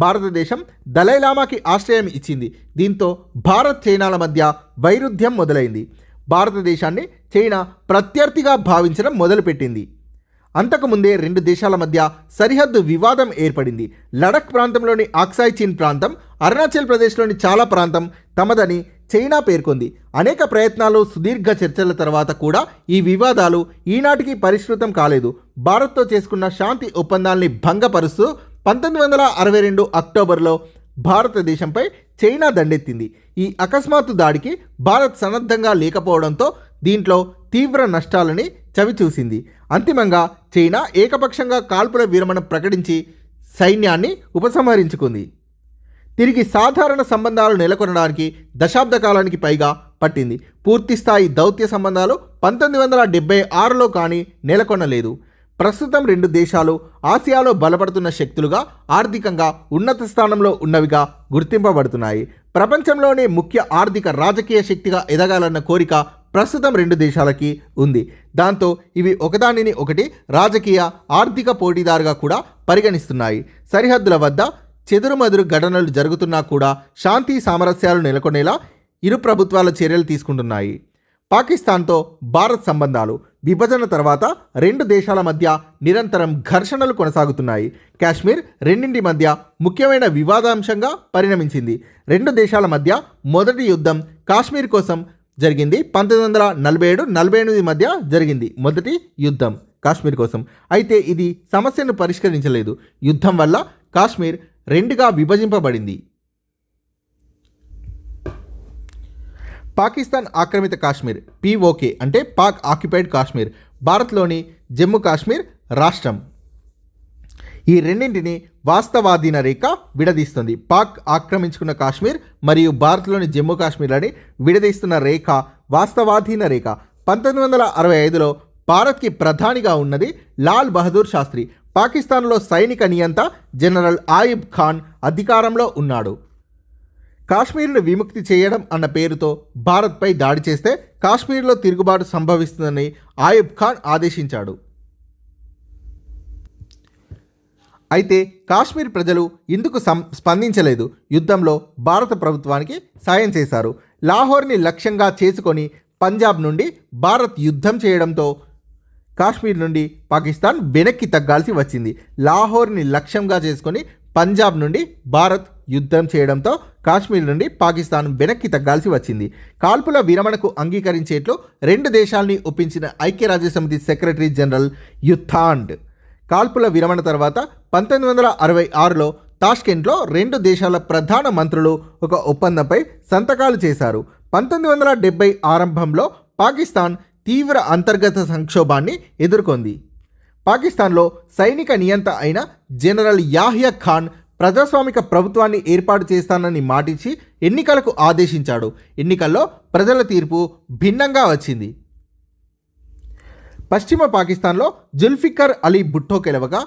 భారతదేశం దలైలామాకి ఆశ్రయం ఇచ్చింది. దీంతో భారత్, చైనాల మధ్య వైరుధ్యం మొదలైంది. భారతదేశాన్ని చైనా ప్రత్యర్థిగా భావించడం మొదలుపెట్టింది. అంతకుముందే 2 దేశాల మధ్య సరిహద్దు వివాదం ఏర్పడింది. లడఖ్ ప్రాంతంలోని ఆక్సాయ్ చిన్ ప్రాంతం, అరుణాచల్ ప్రదేశ్లోని చాలా ప్రాంతం తమదని చైనా పేర్కొంది. అనేక ప్రయత్నాలు, సుదీర్ఘ చర్చల తర్వాత కూడా ఈ వివాదాలు ఈనాటికి పరిష్కృతం కాలేదు. భారత్తో చేసుకున్న శాంతి ఒప్పందాల్ని భంగపరుస్తూ 1962 అక్టోబర్లో భారతదేశంపై చైనా దండెత్తింది. ఈ అకస్మాత్తు దాడికి భారత్ సన్నద్ధంగా లేకపోవడంతో దీంట్లో తీవ్ర నష్టాలని చవిచూసింది. అంతిమంగా చైనా ఏకపక్షంగా కాల్పుల విరమణ ప్రకటించి సైన్యాన్ని ఉపసంహరించుకుంది. తిరిగి సాధారణ సంబంధాలు నెలకొనడానికి దశాబ్ద కాలానికి పైగా పట్టింది. పూర్తిస్థాయి దౌత్య సంబంధాలు 1976లో కానీ నెలకొనలేదు. ప్రస్తుతం 2 దేశాలు ఆసియాలో బలపడుతున్న శక్తులుగా, ఆర్థికంగా ఉన్నత స్థానంలో ఉన్నవిగా గుర్తింపబడుతున్నాయి. ప్రపంచంలోనే ముఖ్య ఆర్థిక, రాజకీయ శక్తిగా ఎదగాలన్న కోరిక ప్రస్తుతం 2 దేశాలకి ఉంది. దాంతో ఇవి ఒకదానిని ఒకటి రాజకీయ, ఆర్థిక పోటీదారుగా కూడా పరిగణిస్తున్నాయి. సరిహద్దుల వద్ద చెదురుమదురు ఘటనలు జరుగుతున్నా కూడా శాంతి సామరస్యాలు నెలకొనేలా ఇరు ప్రభుత్వాల చర్యలు తీసుకుంటున్నాయి. పాకిస్తాన్తో భారత్ సంబంధాలు విభజన తర్వాత 2 దేశాల మధ్య నిరంతరం ఘర్షణలు కొనసాగుతున్నాయి. కాశ్మీర్ రెండింటి మధ్య ముఖ్యమైన వివాదాంశంగా పరిణమించింది. 2 దేశాల మధ్య మొదటి యుద్ధం కాశ్మీర్ కోసం జరిగింది. 1947-48 మధ్య జరిగింది మొదటి యుద్ధం కాశ్మీర్ కోసం. అయితే ఇది సమస్యను పరిష్కరించలేదు. యుద్ధం వల్ల కాశ్మీర్ 2గా విభజింపబడింది. పాకిస్తాన్ ఆక్రమిత కాశ్మీర్, POK అంటే పాక్ ఆక్యుపైడ్ కాశ్మీర్, భారత్లోని జమ్మూ కాశ్మీర్ రాష్ట్రం. ఈ రెండింటిని వాస్తవాధీన రేఖ విడదీస్తుంది. పాక్ ఆక్రమించుకున్న కాశ్మీర్ మరియు భారత్లోని జమ్మూ కాశ్మీర్లని విడదీస్తున్న రేఖ వాస్తవాధీన రేఖ. 1965లో భారత్కి ప్రధానిగా ఉన్నది లాల్ బహదూర్ శాస్త్రి. పాకిస్తాన్లో సైనిక నియంత జనరల్ ఆయుబ్ ఖాన్ అధికారంలో ఉన్నాడు. కాశ్మీర్ను విముక్తి చేయడం అన్న పేరుతో భారత్పై దాడి చేస్తే కాశ్మీర్లో తిరుగుబాటు సంభవిస్తుందని ఆయుబ్ ఖాన్ ఆదేశించాడు. అయితే కాశ్మీర్ ప్రజలు ఇందుకు స్పందించలేదు. యుద్ధంలో భారత ప్రభుత్వానికి సాయం చేశారు. లాహోర్ని లక్ష్యంగా చేసుకొని పంజాబ్ నుండి భారత్ యుద్ధం చేయడంతో కాశ్మీర్ నుండి పాకిస్తాన్ వెనక్కి తగ్గాల్సి వచ్చింది. లాహోర్ని లక్ష్యంగా చేసుకొని పంజాబ్ నుండి భారత్ యుద్ధం చేయడంతో కాశ్మీర్ నుండి పాకిస్తాన్ వెనక్కి తగ్గాల్సి వచ్చింది. కాల్పుల విరమణకు అంగీకరించేట్లు రెండు దేశాల్ని ఒప్పించిన ఐక్యరాజ్యసమితి సెక్రటరీ జనరల్ యుథాండ్ కాల్పుల విరమణ తర్వాత 1966లో తాష్కెంట్లో రెండు దేశాల ప్రధాన మంత్రులు ఒక ఒప్పందంపై సంతకాలు చేశారు. 1970 ఆరంభంలో పాకిస్తాన్ తీవ్ర అంతర్గత సంక్షోభాన్ని ఎదుర్కొంది. పాకిస్తాన్లో సైనిక నియంత అయిన జనరల్ యాహ్యా ఖాన్ ప్రజాస్వామిక ప్రభుత్వాన్ని ఏర్పాటు చేస్తానని మాటిచ్చి ఎన్నికలకు ఆదేశించాడు. ఎన్నికల్లో ప్రజల తీర్పు భిన్నంగా వచ్చింది. పశ్చిమ పాకిస్తాన్లో జుల్ఫికర్ అలీ భుట్టో గెలవగా,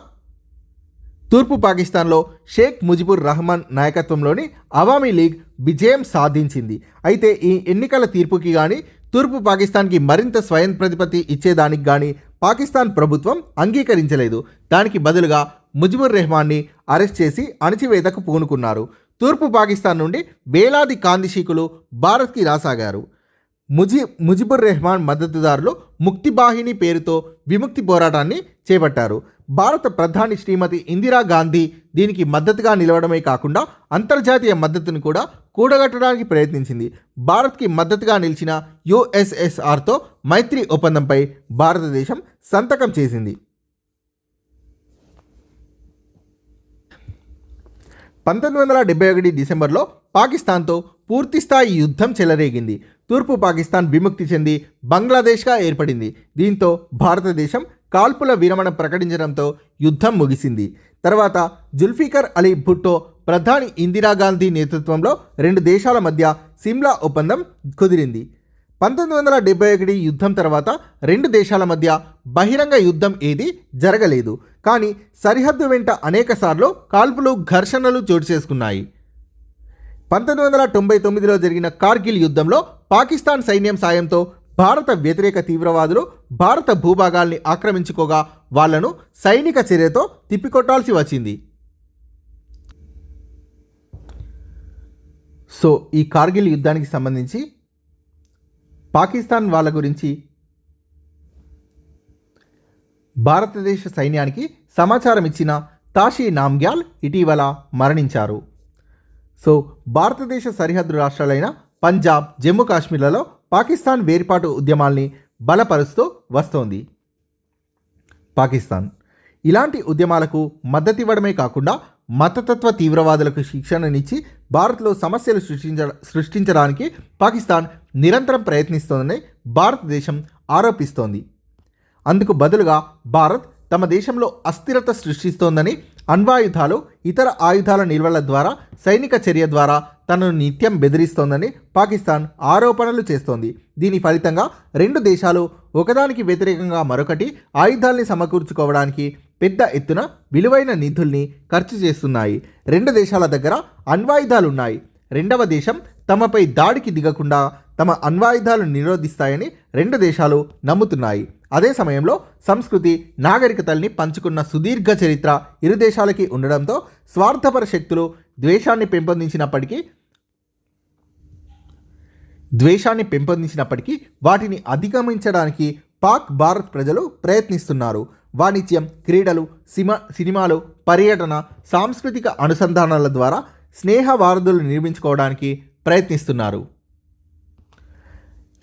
తూర్పు పాకిస్తాన్లో షేక్ ముజిబుర్ రహమాన్ నాయకత్వంలోని అవామీ లీగ్ విజయం సాధించింది. అయితే ఈ ఎన్నికల తీర్పుకి కానీ తూర్పు పాకిస్తాన్కి మరింత స్వయం ప్రతిపత్తి ఇచ్చేదానికి కానీ పాకిస్తాన్ ప్రభుత్వం అంగీకరించలేదు. దానికి బదులుగా ముజిబుర్ రెహమాన్ని అరెస్ట్ చేసి అణచివేతకు పూనుకున్నారు. తూర్పు పాకిస్తాన్ నుండి వేలాది కాందిశీకులు భారత్కి రాసాగారు. ముజిబుర్ రెహమాన్ మద్దతుదారులు ముక్తిబాహిని పేరుతో విముక్తి పోరాటాన్ని చేపట్టారు. భారత ప్రధాని శ్రీమతి ఇందిరాగాంధీ దీనికి మద్దతుగా నిలవడమే కాకుండా అంతర్జాతీయ మద్దతును కూడా కూడగట్టడానికి ప్రయత్నించింది. భారత్కి మద్దతుగా నిలిచిన యుఎస్ఎస్ఆర్తో మైత్రి ఒప్పందంపై భారతదేశం సంతకం చేసింది. 1971 డిసెంబర్లో పాకిస్తాన్తో పూర్తిస్థాయి యుద్ధం చెలరేగింది. తూర్పు పాకిస్తాన్ విముక్తి చెంది బంగ్లాదేశ్గా ఏర్పడింది. దీంతో భారతదేశం కాల్పుల విరమణ ప్రకటించడంతో యుద్ధం ముగిసింది. తర్వాత జుల్ఫికర్ అలీ భుట్టో ప్రధాని ఇందిరాగాంధీ నేతృత్వంలో రెండు దేశాల మధ్య సిమ్లా ఒప్పందం కుదిరింది. 1971 యుద్ధం తర్వాత రెండు దేశాల మధ్య బహిరంగ యుద్ధం ఏదీ జరగలేదు. కానీ సరిహద్దు వెంట అనేకసార్లు కాల్పులు, ఘర్షణలు చోటు చేసుకున్నాయి. 1999లో జరిగిన కార్గిల్ యుద్ధంలో పాకిస్తాన్ సైన్యం సాయంతో భారత వ్యతిరేక తీవ్రవాదులు భారత భూభాగాల్ని ఆక్రమించుకోగా వాళ్లను సైనిక చర్యతో తిప్పికొట్టాల్సి వచ్చింది. సో ఈ కార్గిల్ యుద్ధానికి సంబంధించి పాకిస్తాన్ వాళ్ళ గురించి భారతదేశ సైన్యానికి సమాచారం ఇచ్చిన తాషీ నామ్గ్యాల్ ఇటీవల మరణించారు. సో భారతదేశ సరిహద్దు రాష్ట్రాలైన పంజాబ్, జమ్మూ కాశ్మీర్లలో పాకిస్తాన్ వేర్పాటు ఉద్యమాల్ని బలపరుస్తూ వస్తోంది. పాకిస్తాన్ ఇలాంటి ఉద్యమాలకు మద్దతివ్వడమే కాకుండా మతతత్వ తీవ్రవాదులకు శిక్షణనిచ్చి భారత్లో సమస్యలు సృష్టించడానికి పాకిస్తాన్ నిరంతరం ప్రయత్నిస్తోందని భారతదేశం ఆరోపిస్తోంది. అందుకు బదులుగా భారత్ తమ దేశంలో అస్థిరత సృష్టిస్తోందని, అణ్వాయుధాలు, ఇతర ఆయుధాల నిల్వల ద్వారా, సైనిక చర్య ద్వారా తనను నిత్యం బెదిరిస్తోందని పాకిస్తాన్ ఆరోపణలు చేస్తోంది. దీని ఫలితంగా రెండు దేశాలు ఒకదానికి వ్యతిరేకంగా మరొకటి ఆయుధాల్ని సమకూర్చుకోవడానికి పెద్ద ఎత్తున విలువైన నిధుల్ని ఖర్చు చేస్తున్నాయి. రెండు దేశాల దగ్గర అణ్వాయుధాలున్నాయి. రెండవ దేశం తమపై దాడికి దిగకుండా తమ అణ్వాయుధాలు నిరోధిస్తాయని రెండు దేశాలు నమ్ముతున్నాయి. అదే సమయంలో సంస్కృతి, నాగరికతల్ని పంచుకున్న సుదీర్ఘ చరిత్ర ఇరు దేశాలకి ఉండడంతో స్వార్థపర శక్తులు ద్వేషాన్ని పెంపొందించినప్పటికీ వాటిని అధిగమించడానికి పాక్, భారత్ ప్రజలు ప్రయత్నిస్తున్నారు. వాణిజ్యం, క్రీడలు, సినిమాలు, పర్యటన, సాంస్కృతిక అనుసంధానాల ద్వారా స్నేహ వారధులు నిర్మించుకోవడానికి ప్రయత్నిస్తున్నారు.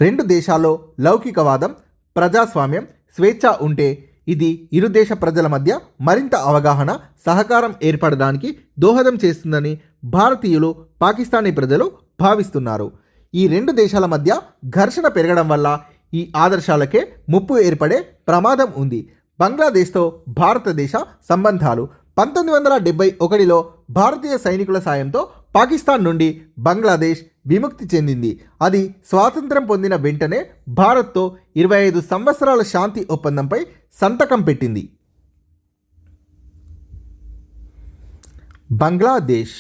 రెండు దేశాల్లో లౌకికవాదం, ప్రజాస్వామ్యం, స్వేచ్ఛ ఉంటే ఇది ఇరు దేశ ప్రజల మధ్య మరింత అవగాహన, సహకారం ఏర్పడడానికి దోహదం చేస్తుందని భారతీయులు, పాకిస్తానీ ప్రజలు భావిస్తున్నారు. ఈ రెండు దేశాల మధ్య ఘర్షణ పెరగడం వల్ల ఈ ఆదర్శాలకే ముప్పు ఏర్పడే ప్రమాదం ఉంది. బంగ్లాదేశ్తో భారతదేశ సంబంధాలు 1971లో భారతీయ సైనికుల సాయంతో పాకిస్తాన్ నుండి బంగ్లాదేశ్ విముక్తి చెందింది. అది స్వాతంత్రం పొందిన వెంటనే భారత్తో 25 సంవత్సరాల శాంతి ఒప్పందంపై సంతకం పెట్టింది. బంగ్లాదేశ్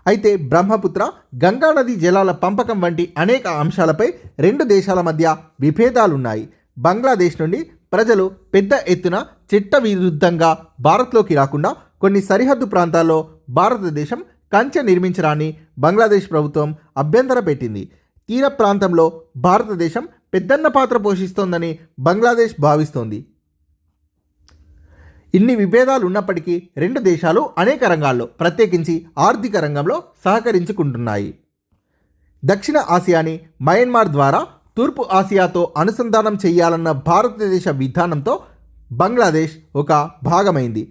అయితే బ్రహ్మపుత్ర, గంగా నది జలాల పంపకం వంటి అనేక అంశాలపై రెండు దేశాల మధ్య విభేదాలున్నాయి. బంగ్లాదేశ్ నుండి ప్రజలు పెద్ద ఎత్తున చట్ట విరుద్ధంగా భారత్లోకి రాకుండా కొన్ని సరిహద్దు ప్రాంతాల్లో భారతదేశం కంచె నిర్మించడాన్ని బంగ్లాదేశ్ ప్రభుత్వం అభ్యంతర పెట్టింది. తీర ప్రాంతంలో భారతదేశం పెద్దన్న పాత్ర పోషిస్తోందని బంగ్లాదేశ్ భావిస్తోంది. ఇన్ని విభేదాలు ఉన్నప్పటికీ రెండు దేశాలు అనేక రంగాల్లో ప్రత్యేకించి ఆర్థిక రంగంలో సహకరించుకుంటున్నాయి. దక్షిణ ఆసియాని మయన్మార్ ద్వారా తూర్పు ఆసియాతో అనుసంధానం చేయాలన్న భారతదేశ విధానంతో బంగ్లాదేశ్ ఒక భాగమైంది.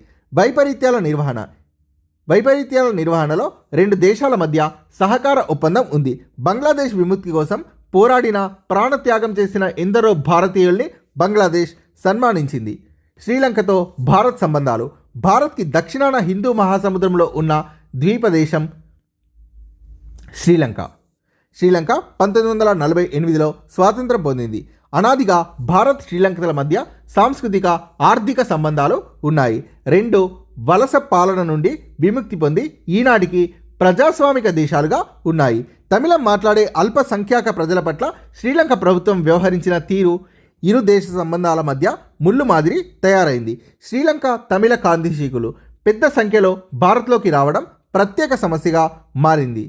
వైపరీత్యాల నిర్వహణలో రెండు దేశాల మధ్య సహకార ఒప్పందం ఉంది. బంగ్లాదేశ్ విముక్తి కోసం పోరాడిన ప్రాణత్యాగం చేసిన ఎందరో భారతీయుల్ని బంగ్లాదేశ్ సన్మానించింది. శ్రీలంకతో భారత్ సంబంధాలు. భారత్కి దక్షిణాన హిందూ మహాసముద్రంలో ఉన్న ద్వీపదేశం శ్రీలంక. 1948లో స్వాతంత్రం పొందింది. అనాదిగా భారత్ శ్రీలంకల మధ్య సాంస్కృతిక ఆర్థిక సంబంధాలు ఉన్నాయి. రెండు వలస పాలన నుండి విముక్తి పొంది ఈనాటికి ప్రజాస్వామిక దేశాలుగా ఉన్నాయి. తమిళం మాట్లాడే అల్పసంఖ్యాక ప్రజల పట్ల శ్రీలంక ప్రభుత్వం వ్యవహరించిన తీరు ఇరు దేశ సంబంధాల మధ్య ముళ్ళు మాదిరి తయారైంది. శ్రీలంక తమిళ కాందిశీకులు పెద్ద సంఖ్యలో భారత్లోకి రావడం ప్రత్యేక సమస్యగా మారింది.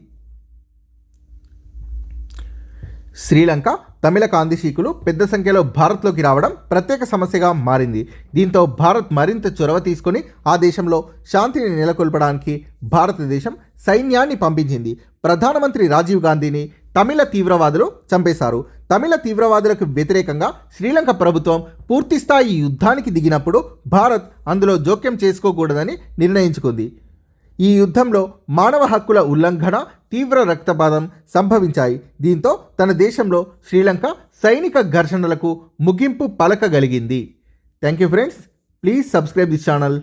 శ్రీలంక తమిళ కాందిశీకులు పెద్ద సంఖ్యలో భారత్లోకి రావడం ప్రత్యేక సమస్యగా మారింది. దీంతో భారత్ మరింత చొరవ తీసుకొని ఆ దేశంలో శాంతిని నెలకొల్పడానికి భారతదేశం సైన్యాన్ని పంపించింది. ప్రధానమంత్రి రాజీవ్ గాంధీని తమిళ తీవ్రవాదులు చంపేశారు. తమిళ తీవ్రవాదులకు వ్యతిరేకంగా శ్రీలంక ప్రభుత్వం పూర్తిస్థాయి యుద్ధానికి దిగినప్పుడు భారత్ అందులో జోక్యం చేసుకోకూడదని నిర్ణయించుకుంది. ఈ యుద్ధంలో మానవ హక్కుల ఉల్లంఘన, తీవ్ర రక్తపాతం సంభవించాయి. దీంతో తన దేశంలో శ్రీలంక సైనిక ఘర్షణలకు ముగింపు పలకగలిగింది. Thank you friends. Please subscribe this channel.